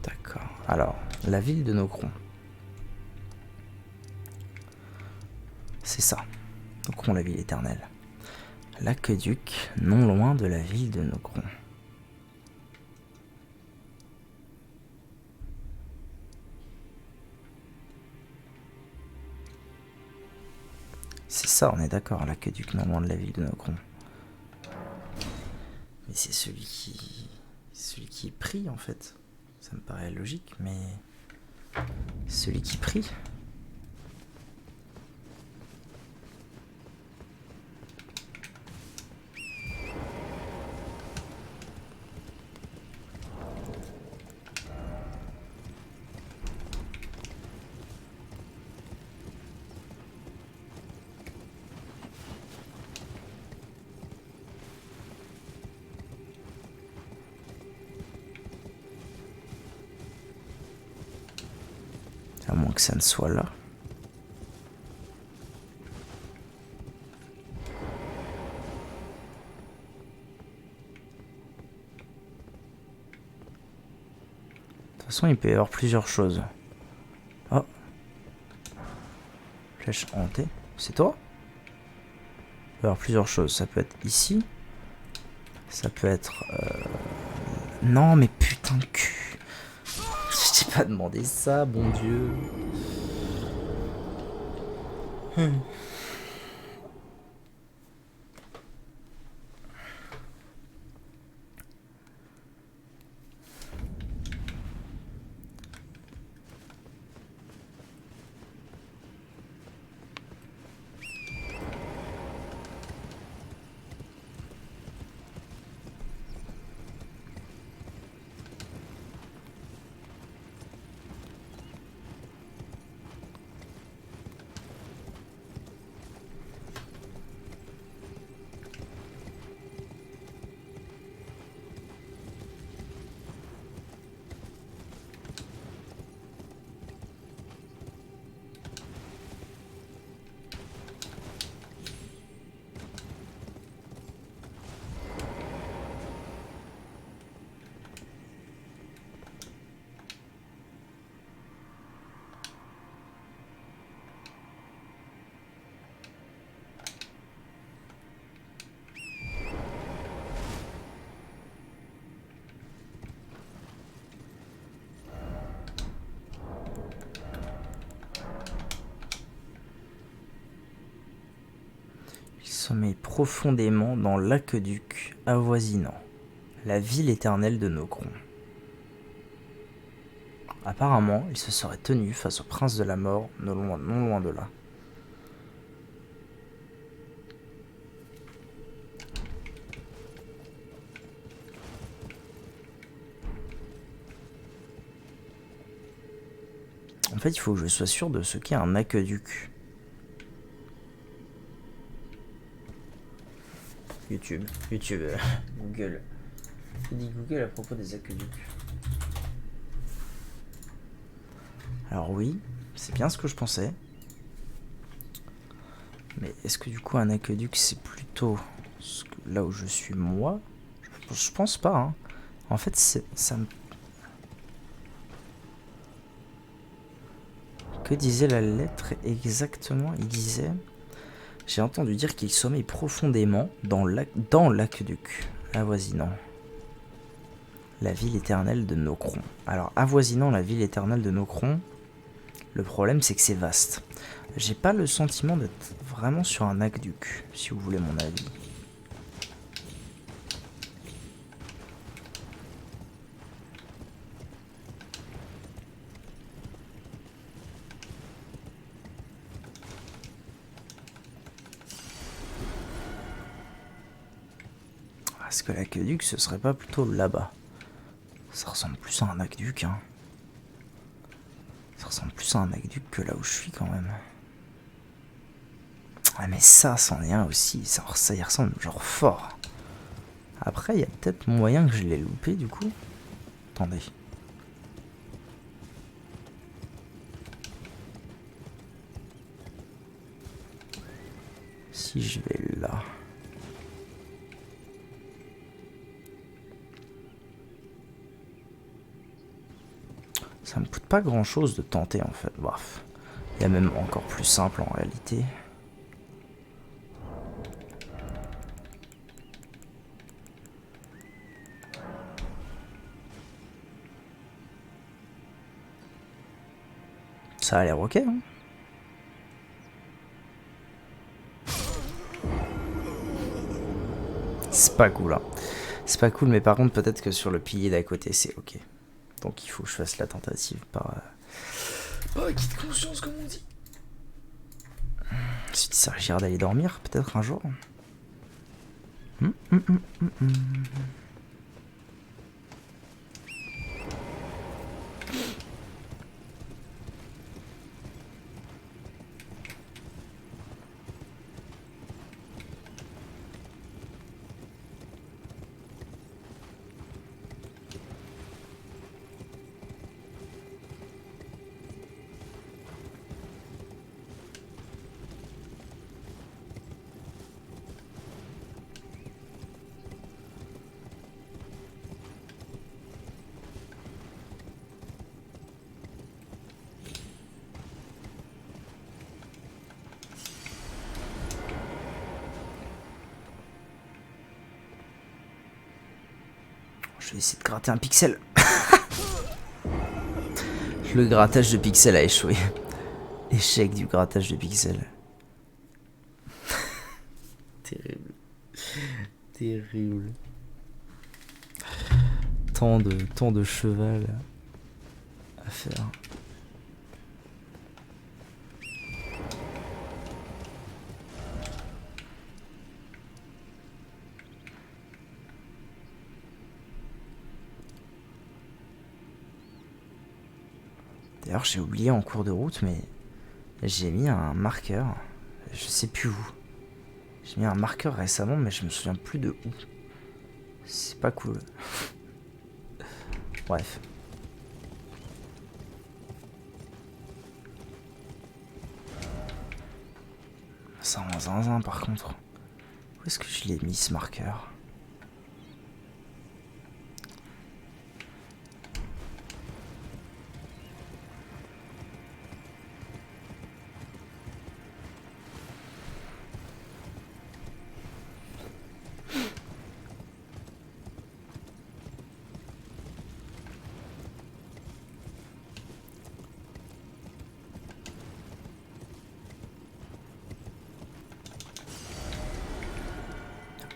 D'accord. Alors, la ville de Nocron. C'est ça. Nocron, la ville éternelle. L'aqueduc, non loin de la ville de Nocron. C'est ça, on est d'accord, l'aqueduc, non loin de la ville de Nocron. Mais c'est celui qui prie, en fait. Ça me paraît logique, mais... Celui qui prie. À moins que ça ne soit là. De toute façon, il peut y avoir plusieurs choses. Oh. Flèche hantée. C'est toi? Il peut y avoir plusieurs choses. Ça peut être ici. Ça peut être... Non, mais putain de cul. Je t'ai pas demandé ça, bon Dieu. Sommeille profondément dans l'aqueduc avoisinant la ville éternelle de Nokron. Apparemment, il se serait tenu face au prince de la mort, non loin de là. En fait, il faut que je sois sûr de ce qu'est un aqueduc. YouTube, Google. Que dit Google à propos des aqueducs? Alors oui, c'est bien ce que je pensais. Mais est-ce que du coup un aqueduc c'est plutôt là où je suis moi? Je pense pas. Hein. En fait, ça me... Que disait la lettre exactement? Il disait... J'ai entendu dire qu'il sommeille profondément dans l'aqueduc avoisinant la ville éternelle de Nokron. Alors, avoisinant la ville éternelle de Nokron, le problème c'est que c'est vaste. J'ai pas le sentiment d'être vraiment sur un aqueduc, si vous voulez mon avis. Est-ce que l'aqueduc ce serait pas plutôt là-bas? Ça ressemble plus à un aqueduc, hein. Ça ressemble plus à un aqueduc que là où je suis quand même. Ah mais ça, c'en est un aussi. Ça y ressemble genre fort. Après, il y a peut-être moyen que je l'ai loupé du coup. Attendez. Si je vais là... Ça me coûte pas grand chose de tenter en fait. Bref. Il y a même encore plus simple en réalité. Ça a l'air ok, hein. C'est pas cool, hein. C'est pas cool, mais par contre, peut-être que sur le pilier d'à côté, c'est ok. Donc il faut que je fasse la tentative par acquis de conscience, comme on dit. Si ça s'agirait d'aller dormir, peut-être un jour. Je vais essayer de gratter un pixel. Le grattage de pixel a échoué. Échec du grattage de pixel. Terrible. Terrible. Tant de cheval à faire. D'ailleurs, j'ai oublié en cours de route, mais j'ai mis un marqueur. Je sais plus où. J'ai mis un marqueur récemment, mais je me souviens plus de où. C'est pas cool. Bref. Ça en zinzin par contre. Où est-ce que je l'ai mis ce marqueur ?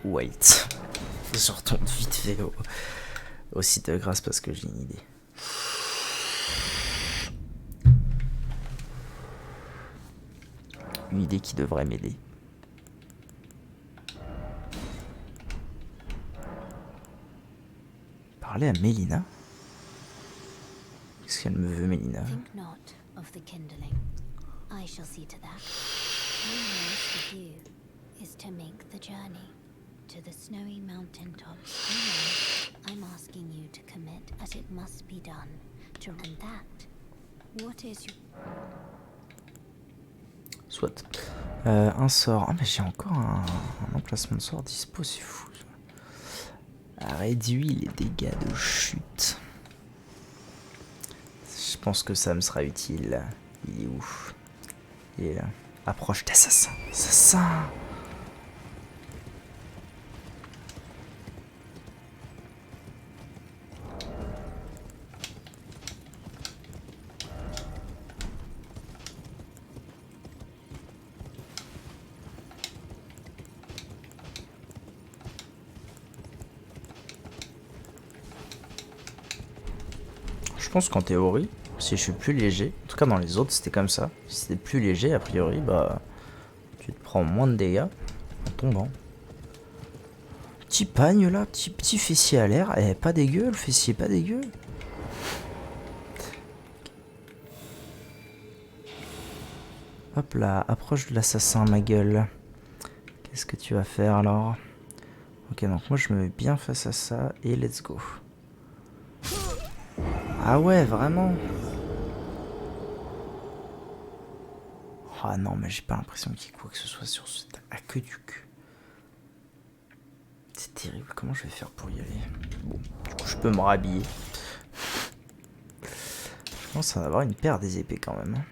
Wait. Je retombe vite fait au site de grâce parce que j'ai une idée. Une idée qui devrait m'aider. Parler à Mélina? Qu'est-ce qu'elle me veut, Mélina? Think not of the kindling. I shall see to that. My wish with you is to make the journey to the snowy mountain tops. I'm asking you to commit as it must be done to run that. What is your... Soit. Un sort. Ah mais j'ai encore un emplacement de sort dispo, c'est fou. Réduit les dégâts de chute. Je pense que ça me sera utile. Il est où? Il est là. Approche d'assassin. Assassin! Je pense qu'en théorie, si je suis plus léger, en tout cas dans les autres c'était comme ça, si c'était plus léger a priori, bah tu te prends moins de dégâts en tombant. Petit pagne là, petit fessier à l'air, eh, pas dégueu le fessier, pas dégueu. Hop là, approche de l'assassin ma gueule. Qu'est-ce que tu vas faire alors? Ok, donc moi je me mets bien face à ça et let's go. Ah ouais, vraiment? Ah non, mais j'ai pas l'impression qu'il y ait quoi que ce soit sur cette aqueduc. C'est terrible, comment je vais faire pour y aller? Bon, du coup je peux me rhabiller. Je pense en avoir une paire des épées quand même.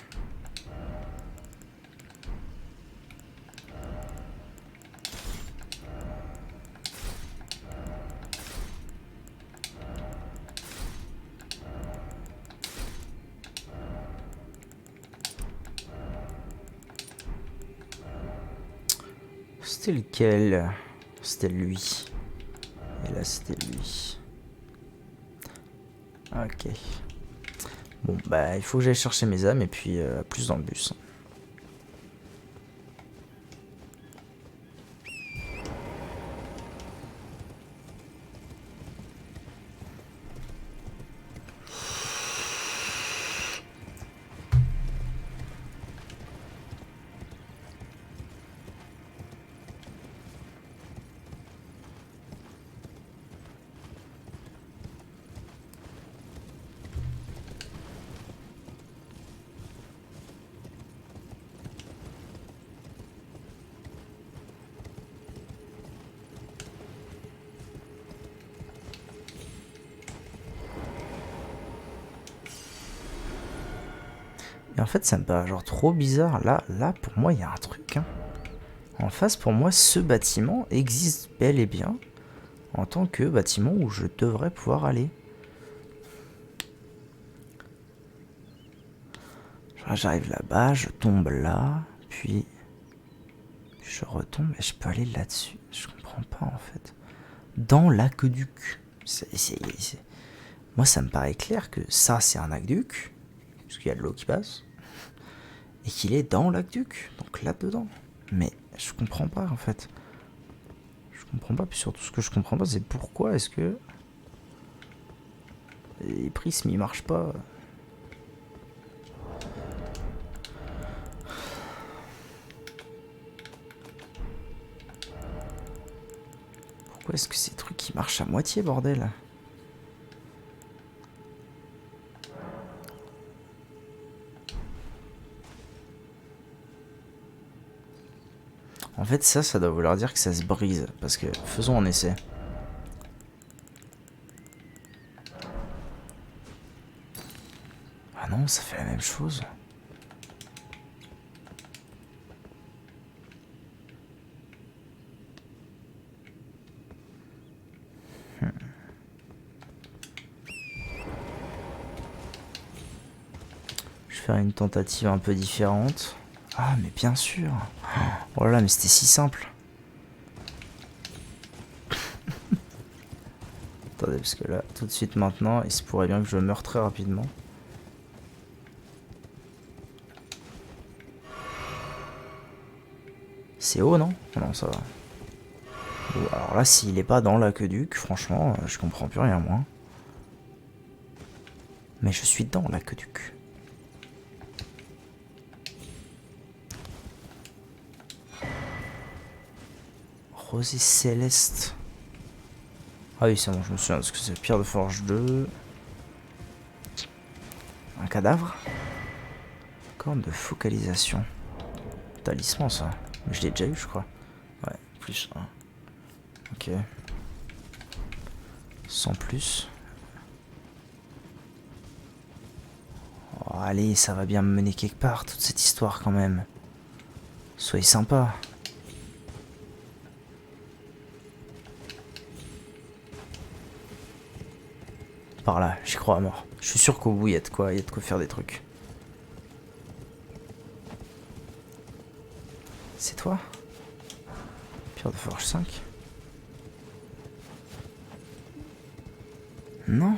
C'était lequel? C'était lui. Et là c'était lui. Ok. Bon bah il faut que j'aille chercher mes âmes et puis plus dans le bus. Et en fait ça me paraît genre trop bizarre. Là pour moi il y a un truc. Hein. En face pour moi ce bâtiment existe bel et bien en tant que bâtiment où je devrais pouvoir aller. J'arrive là-bas, je tombe là, puis je retombe et je peux aller là-dessus. Je comprends pas en fait. Dans l'aqueduc. Moi ça me paraît clair que ça c'est un aqueduc, parce qu'il y a de l'eau qui passe, et qu'il est dans l'aqueduc, donc là-dedans. Mais je comprends pas en fait. Je comprends pas, puis surtout ce que je comprends pas c'est pourquoi est-ce que les prismes ils marchent pas. Pourquoi est-ce que ces trucs ils marchent à moitié bordel? En fait ça doit vouloir dire que ça se brise, parce que faisons un essai. Ah non, ça fait la même chose. Je vais faire une tentative un peu différente. Ah mais bien sûr. Oh là là, mais c'était si simple. Attendez, parce que là, tout de suite maintenant, il se pourrait bien que je meure très rapidement. C'est haut, non? Non, ça va. Bon, alors là, s'il est pas dans l'aqueduc, franchement, je comprends plus rien, moi. Mais je suis dans l'aqueduc. Rosée céleste. Ah oui, c'est bon, je me souviens, parce que c'est pierre de forge 2. Un cadavre. Corne de focalisation. Talisman, ça. Je l'ai déjà eu, je crois. Ouais, plus 1. Ok. Sans plus. Oh, allez, ça va bien me mener quelque part, toute cette histoire quand même. Soyez sympa. Par là, j'y crois à mort. Je suis sûr qu'au bout, il y a de quoi faire des trucs. C'est toi? Pierre de forge 5. Non.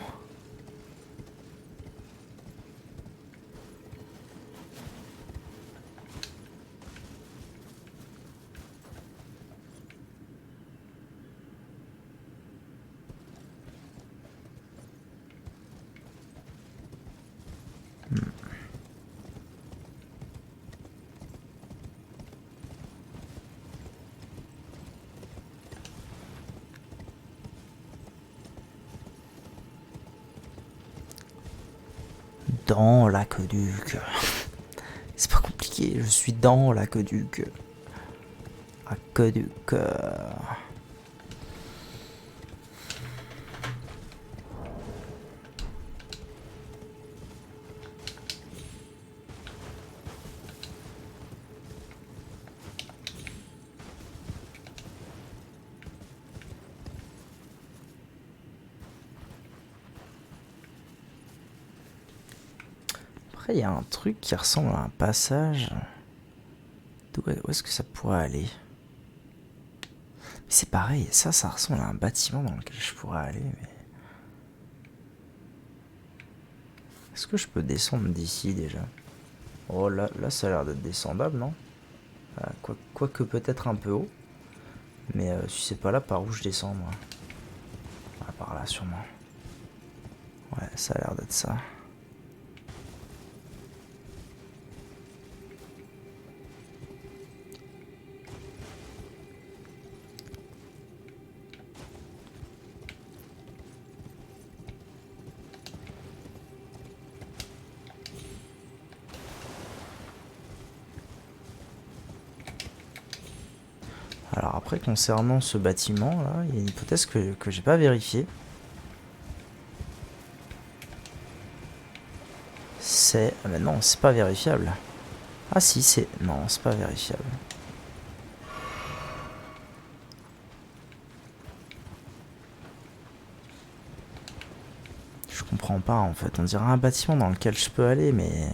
Dans l'aqueduc. C'est pas compliqué, je suis dans l'aqueduc. Aqueduc. Après, il y a un truc qui ressemble à un passage. Où est-ce que ça pourrait aller? C'est pareil, ça ressemble à un bâtiment dans lequel je pourrais aller, mais... Est-ce que je peux descendre d'ici déjà? Oh là ça a l'air d'être descendable, non? Quoique peut-être un peu haut. Mais si c'est pas là, par où je descends, moi? Ah, par là, sûrement. Ouais, ça a l'air d'être ça. Alors après, concernant ce bâtiment là, il y a une hypothèse que j'ai pas vérifiée. C'est... Ah mais non, c'est pas vérifiable. Ah si, c'est... Non, c'est pas vérifiable. Je comprends pas en fait. On dirait un bâtiment dans lequel je peux aller, mais...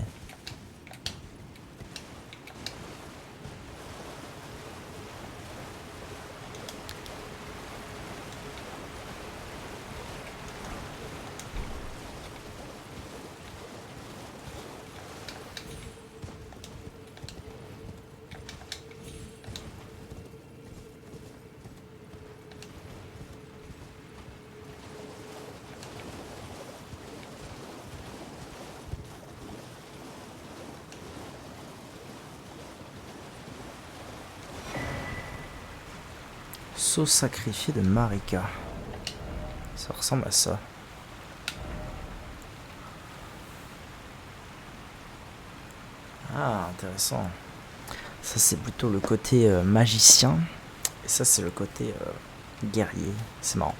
Sceau sacrifié de Marika. Ça ressemble à ça. Ah, intéressant. Ça, c'est plutôt le côté magicien. Et ça, c'est le côté guerrier. C'est marrant.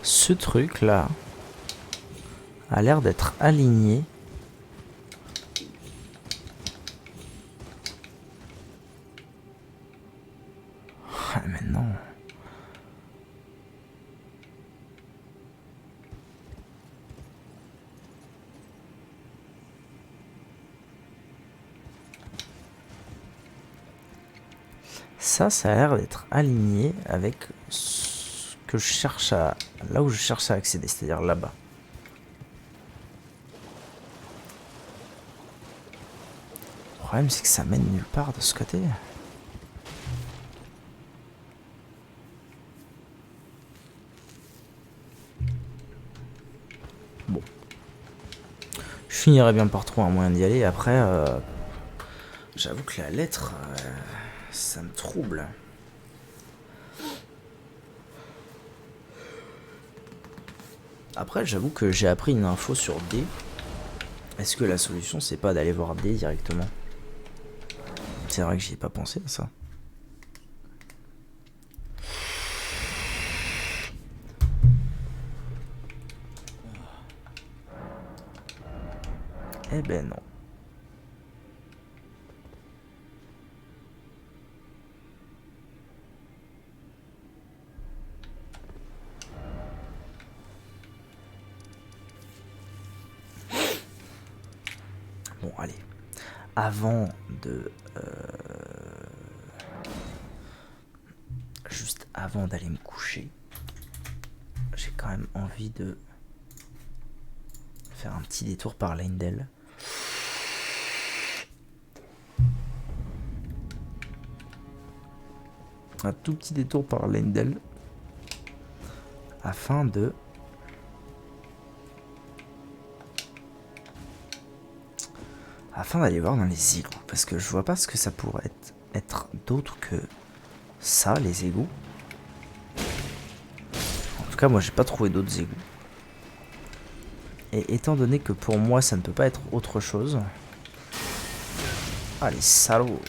Ce truc là a l'air d'être aligné. Ah, mais non. Ça a l'air d'être aligné avec ce que je cherche à... là où je cherche à accéder, c'est-à-dire là-bas. Le problème, c'est que ça mène nulle part de ce côté. Bon. Je finirai bien par trouver un moyen d'y aller. Après, j'avoue que la lettre, ça me trouble. Après, j'avoue que j'ai appris une info sur D. Est-ce que la solution, c'est pas d'aller voir D directement? C'est vrai que j'y ai pas pensé à ça. Eh ben non. Bon, allez. Avant de... juste avant d'aller me coucher, j'ai quand même envie de faire un petit détour par Leyndell. Un tout petit détour par Leyndell. Afin de... d'aller voir dans les égouts. Parce que je vois pas ce que ça pourrait être d'autre que ça, les égouts. En tout cas, moi, j'ai pas trouvé d'autres égouts. Et étant donné que pour moi, ça ne peut pas être autre chose... Ah, les salauds!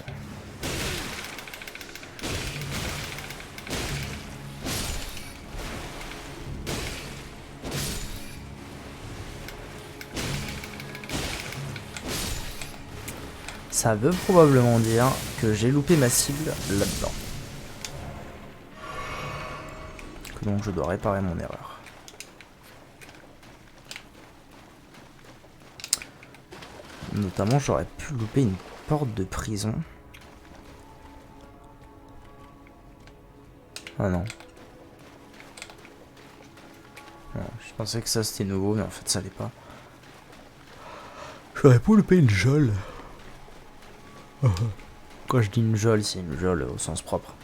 Ça veut probablement dire que j'ai loupé ma cible là-dedans. Que donc je dois réparer mon erreur. Notamment, j'aurais pu louper une porte de prison. Ah non. Non, je pensais que ça c'était nouveau, mais en fait ça l'est pas. J'aurais pu louper une geôle. Quand je dis une geôle, c'est une geôle au sens propre.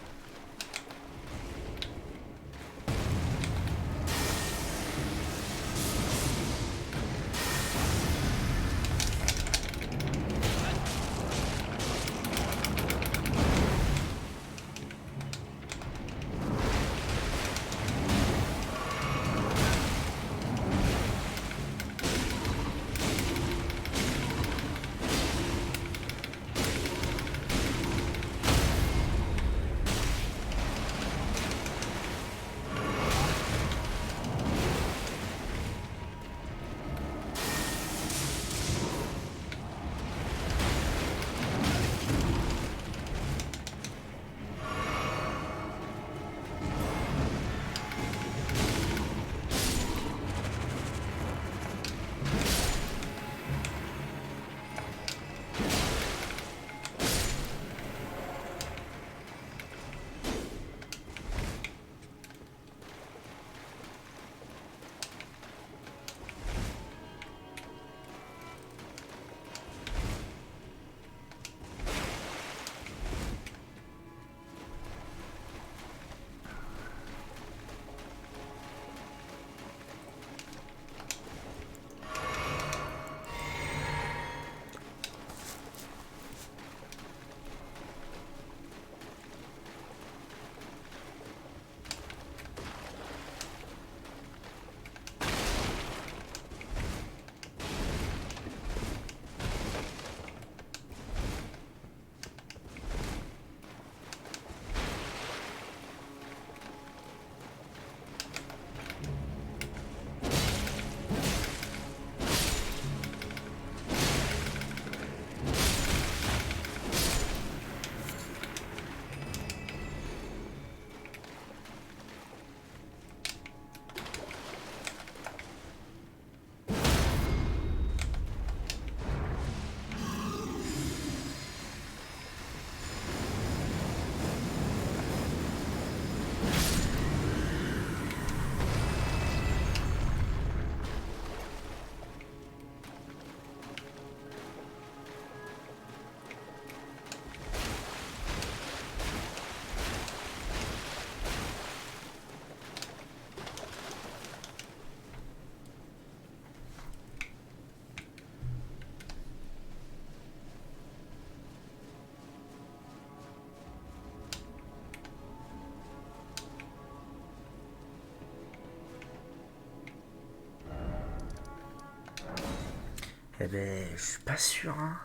Eh ben, je suis pas sûr, hein.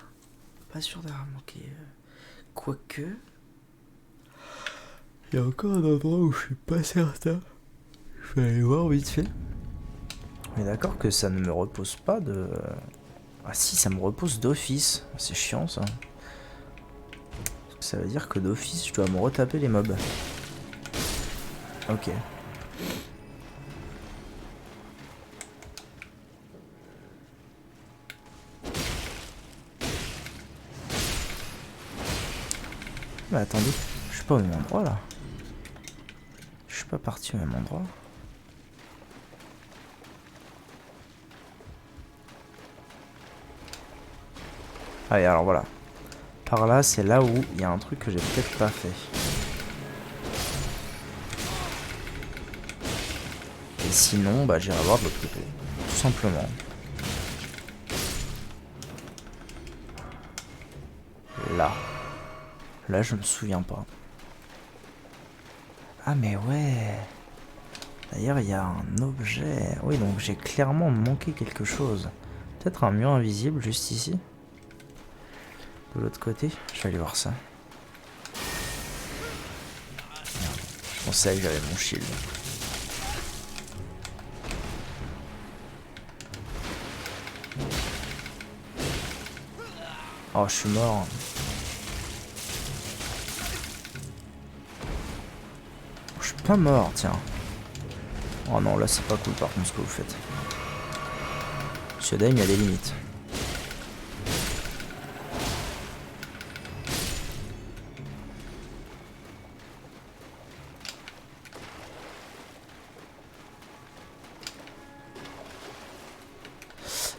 Pas sûr d'avoir manqué. Quoique. Il y a encore un endroit où je suis pas certain. Je vais aller voir vite fait. On est d'accord que ça ne me repose pas de. Ah si, ça me repose d'office. C'est chiant ça. Ça veut dire que d'office, je dois me retaper les mobs. Ok. Mais attendez, je suis pas au même endroit là. Je suis pas parti au même endroit. Allez, alors voilà. Par là, c'est là où il y a un truc que j'ai peut-être pas fait. Et sinon, bah j'irai voir de l'autre côté. Tout simplement. Là. Là, je me souviens pas. Ah mais ouais. D'ailleurs, il y a un objet. Oui, donc j'ai clairement manqué quelque chose. Peut-être un mur invisible juste ici. De l'autre côté. Je vais aller voir ça. Je pensais que j'avais mon shield. Oh, je suis mort. Je suis pas mort, tiens. Oh non, là c'est pas cool par contre ce que vous faites. Monsieur Dame, il y a des limites.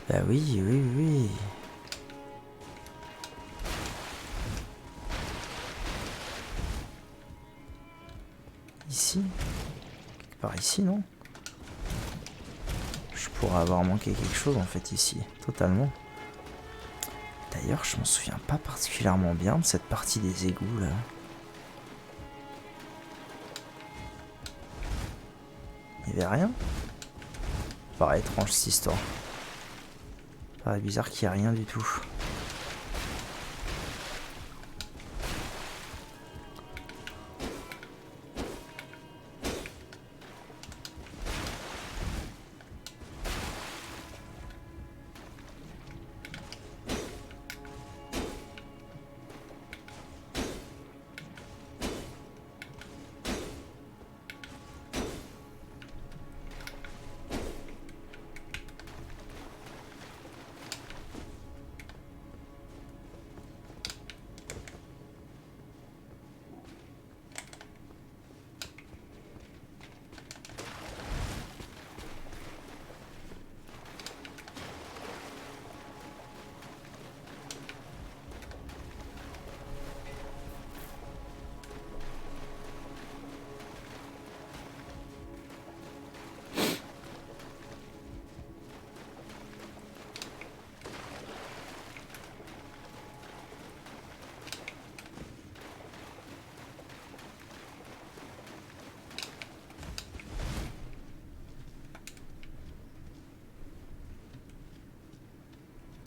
Bah oui, oui, oui. Ici? Quelque part ici, non? Je pourrais avoir manqué quelque chose en fait ici, totalement. D'ailleurs, je m'en souviens pas particulièrement bien de cette partie des égouts là. Il y avait rien? Paraît étrange cette histoire. Paraît bizarre qu'il y a rien du tout.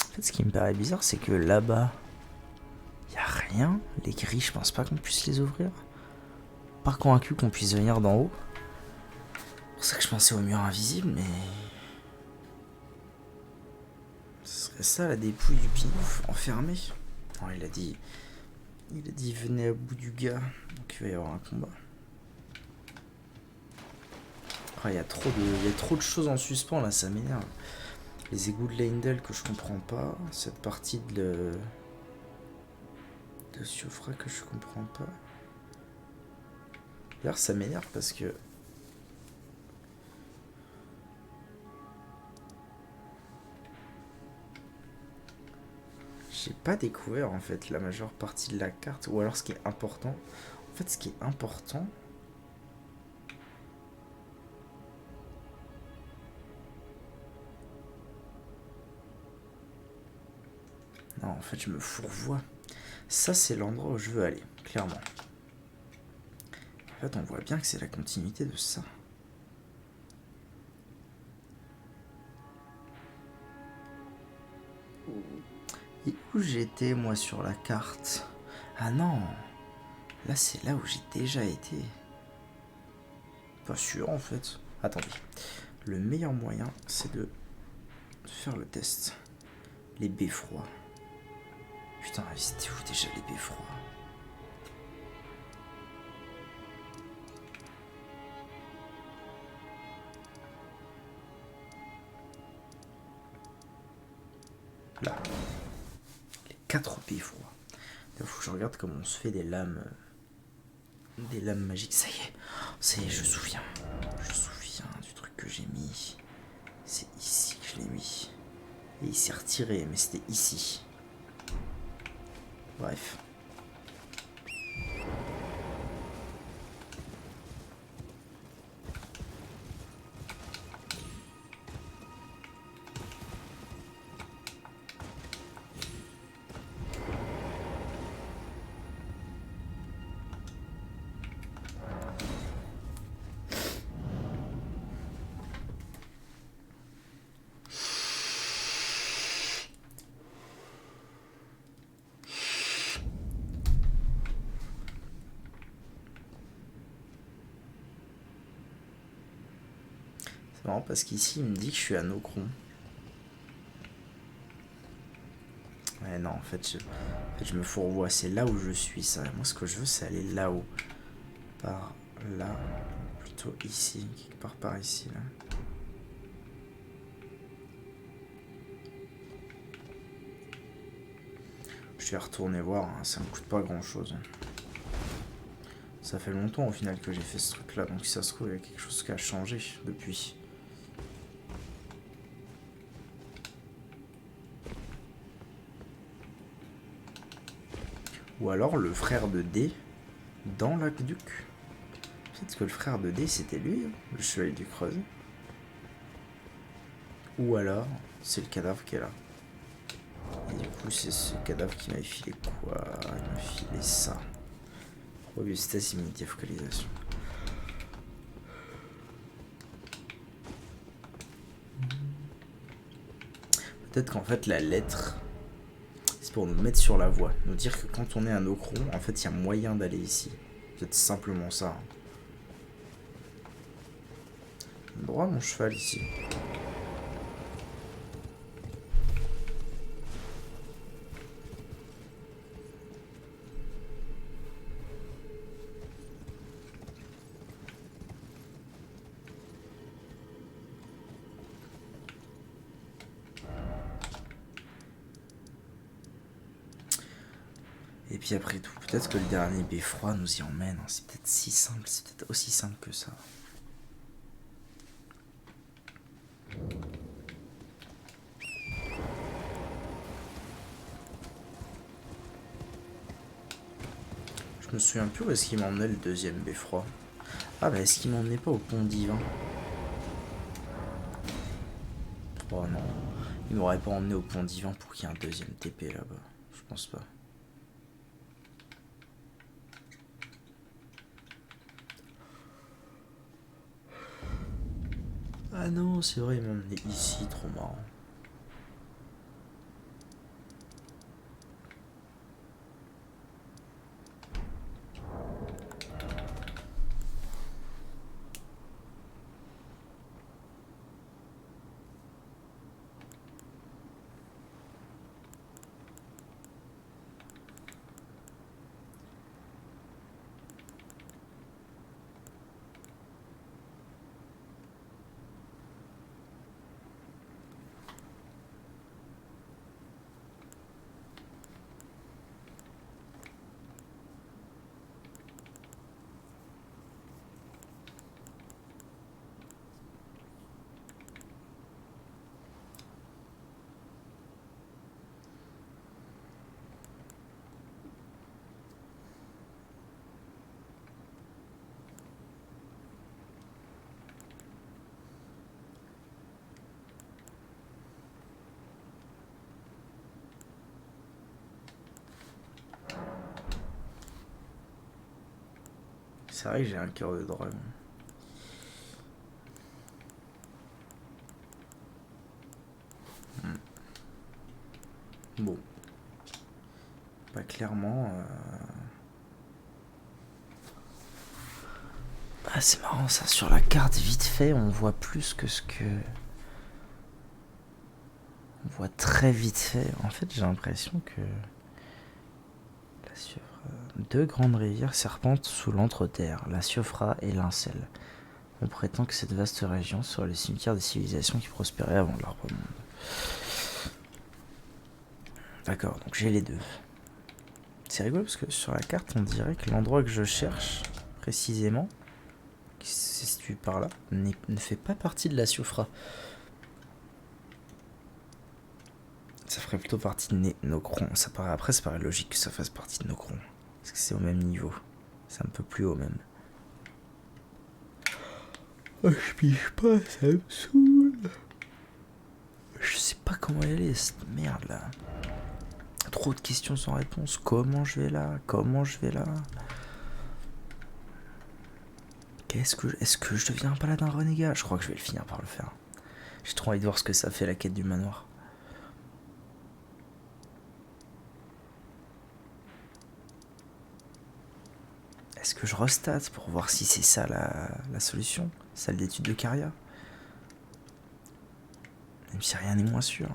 En fait, ce qui me paraît bizarre, c'est que là-bas, il n'y a rien. Les grilles, je pense pas qu'on puisse les ouvrir. Pas convaincu qu'on puisse venir d'en haut. C'est pour ça que je pensais au mur invisible, mais... Ce serait ça la dépouille du pinouf, enfermé. Non, il a dit venez à bout du gars, donc il va y avoir un combat. Oh, il y a trop de choses en suspens là, ça m'énerve. Les égouts de Leyndell que je comprends pas. Cette partie de Siofra que je comprends pas. D'ailleurs, ça m'énerve parce que... J'ai pas découvert en fait la majeure partie de la carte. Ou alors ce qui est important. En fait, ce qui est important... Non, en fait, je me fourvoie. Ça, c'est l'endroit où je veux aller, clairement. En fait, on voit bien que c'est la continuité de ça. Et où j'étais moi sur la carte? Ah non, là c'est là où j'ai déjà été. Pas sûr en fait. Attendez, le meilleur moyen c'est de faire le test. Les beffrois. Putain, c'était où déjà les beffrois? Là. Les 4 beffrois. Il faut que je regarde comment on se fait des lames. Des lames magiques. Ça y est, je me souviens. Je me souviens du truc que j'ai mis. C'est ici que je l'ai mis. Et il s'est retiré, mais c'était ici. Bref. C'est marrant parce qu'ici il me dit que je suis à Nocron. Ouais non en fait je me fourvoie, c'est là où je suis ça. Moi ce que je veux c'est aller là-haut. Par là. Plutôt ici. Quelque part par ici là. Je vais retourner voir, hein, ça me coûte pas grand chose. Ça fait longtemps au final que j'ai fait ce truc là, donc si ça se trouve il y a quelque chose qui a changé depuis. Ou alors le frère de D dans l'aqueduc. Peut-être que le frère de D c'était lui, hein, le chevalier du Creuse. Ou alors c'est le cadavre qui est là. Et du coup c'est ce cadavre qui m'avait filé quoi? Il m'a filé ça. Robustesse, immunité, focalisation. Peut-être qu'en fait la lettre c'est pour nous mettre sur la voie, nous dire que quand on est un Ocron, en fait il y a moyen d'aller ici. Peut-être simplement ça. Droit mon cheval ici. Et puis après tout, peut-être que le dernier beffroi nous y emmène. Hein. C'est peut-être si simple, c'est peut-être aussi simple que ça. Je me souviens plus où est-ce qu'il m'emmenait le deuxième beffroi. Ah bah est-ce qu'il m'emmenait pas au pont divin? Oh non, il m'aurait pas emmené au pont divin pour qu'il y ait un deuxième TP là-bas. Je pense pas. Ah non, c'est vrai, il m'a emmené ici, trop marrant. C'est vrai que j'ai un cœur de dragon. Bon, Bah clairement... Ah c'est marrant ça, sur la carte vite fait on voit plus que ce que... On voit très vite fait. En fait j'ai l'impression que... La Siofra... 2 grandes rivières serpentent sous l'entreterre, la Siofra et l'Incel. On prétend que cette vaste région serait le cimetière des civilisations qui prospéraient avant l'arbre monde. D'accord, donc j'ai les deux. C'est rigolo parce que sur la carte on dirait que l'endroit que je cherche précisément, qui se situe par là, ne fait pas partie de la Siofra. Ça ferait plutôt partie de Nokron. Ça paraît logique que ça fasse partie de Nokron. Parce que c'est au même niveau. C'est un peu plus haut même. Oh, je pige pas, ça me saoule. Je sais pas comment y aller, cette merde là. Trop de questions sans réponse. Comment je vais là? Comment je vais là? Est-ce que je deviens un paladin renégat? Je crois que je vais le finir par le faire. J'ai trop envie de voir ce que ça fait la quête du manoir. Est-ce que je restat pour voir si c'est ça la solution? Salle d'études de Caria. Même si rien n'est moins sûr.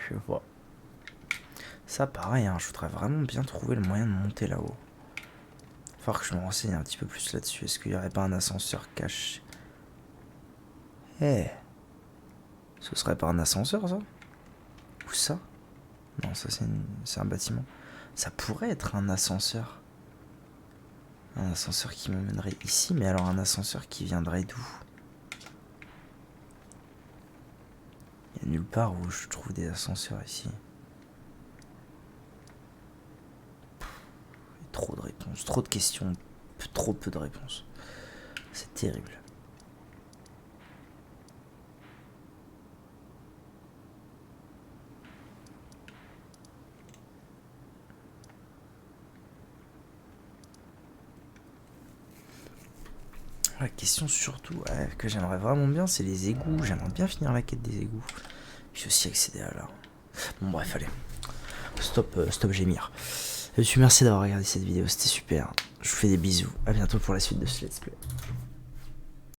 Je vois. Ça pareil, hein, je voudrais vraiment bien trouver le moyen de monter là-haut. Il va falloir que je me renseigne un petit peu plus là-dessus. Est-ce qu'il n'y aurait pas un ascenseur caché? Ce serait pas un ascenseur ça? Ou ça? Non, ça c'est un bâtiment. Ça pourrait être un ascenseur. Un ascenseur qui m'emmènerait ici, mais alors un ascenseur qui viendrait d'où? Il n'y a nulle part où je trouve des ascenseurs ici. Trop de réponses, trop de questions, trop peu de réponses. C'est terrible. La question surtout que j'aimerais vraiment bien, c'est les égouts. J'aimerais bien finir la quête des égouts. Puis aussi accéder à là. Bon bref, allez. Stop gémir. Merci d'avoir regardé cette vidéo, c'était super. Je vous fais des bisous. À bientôt pour la suite de ce let's play.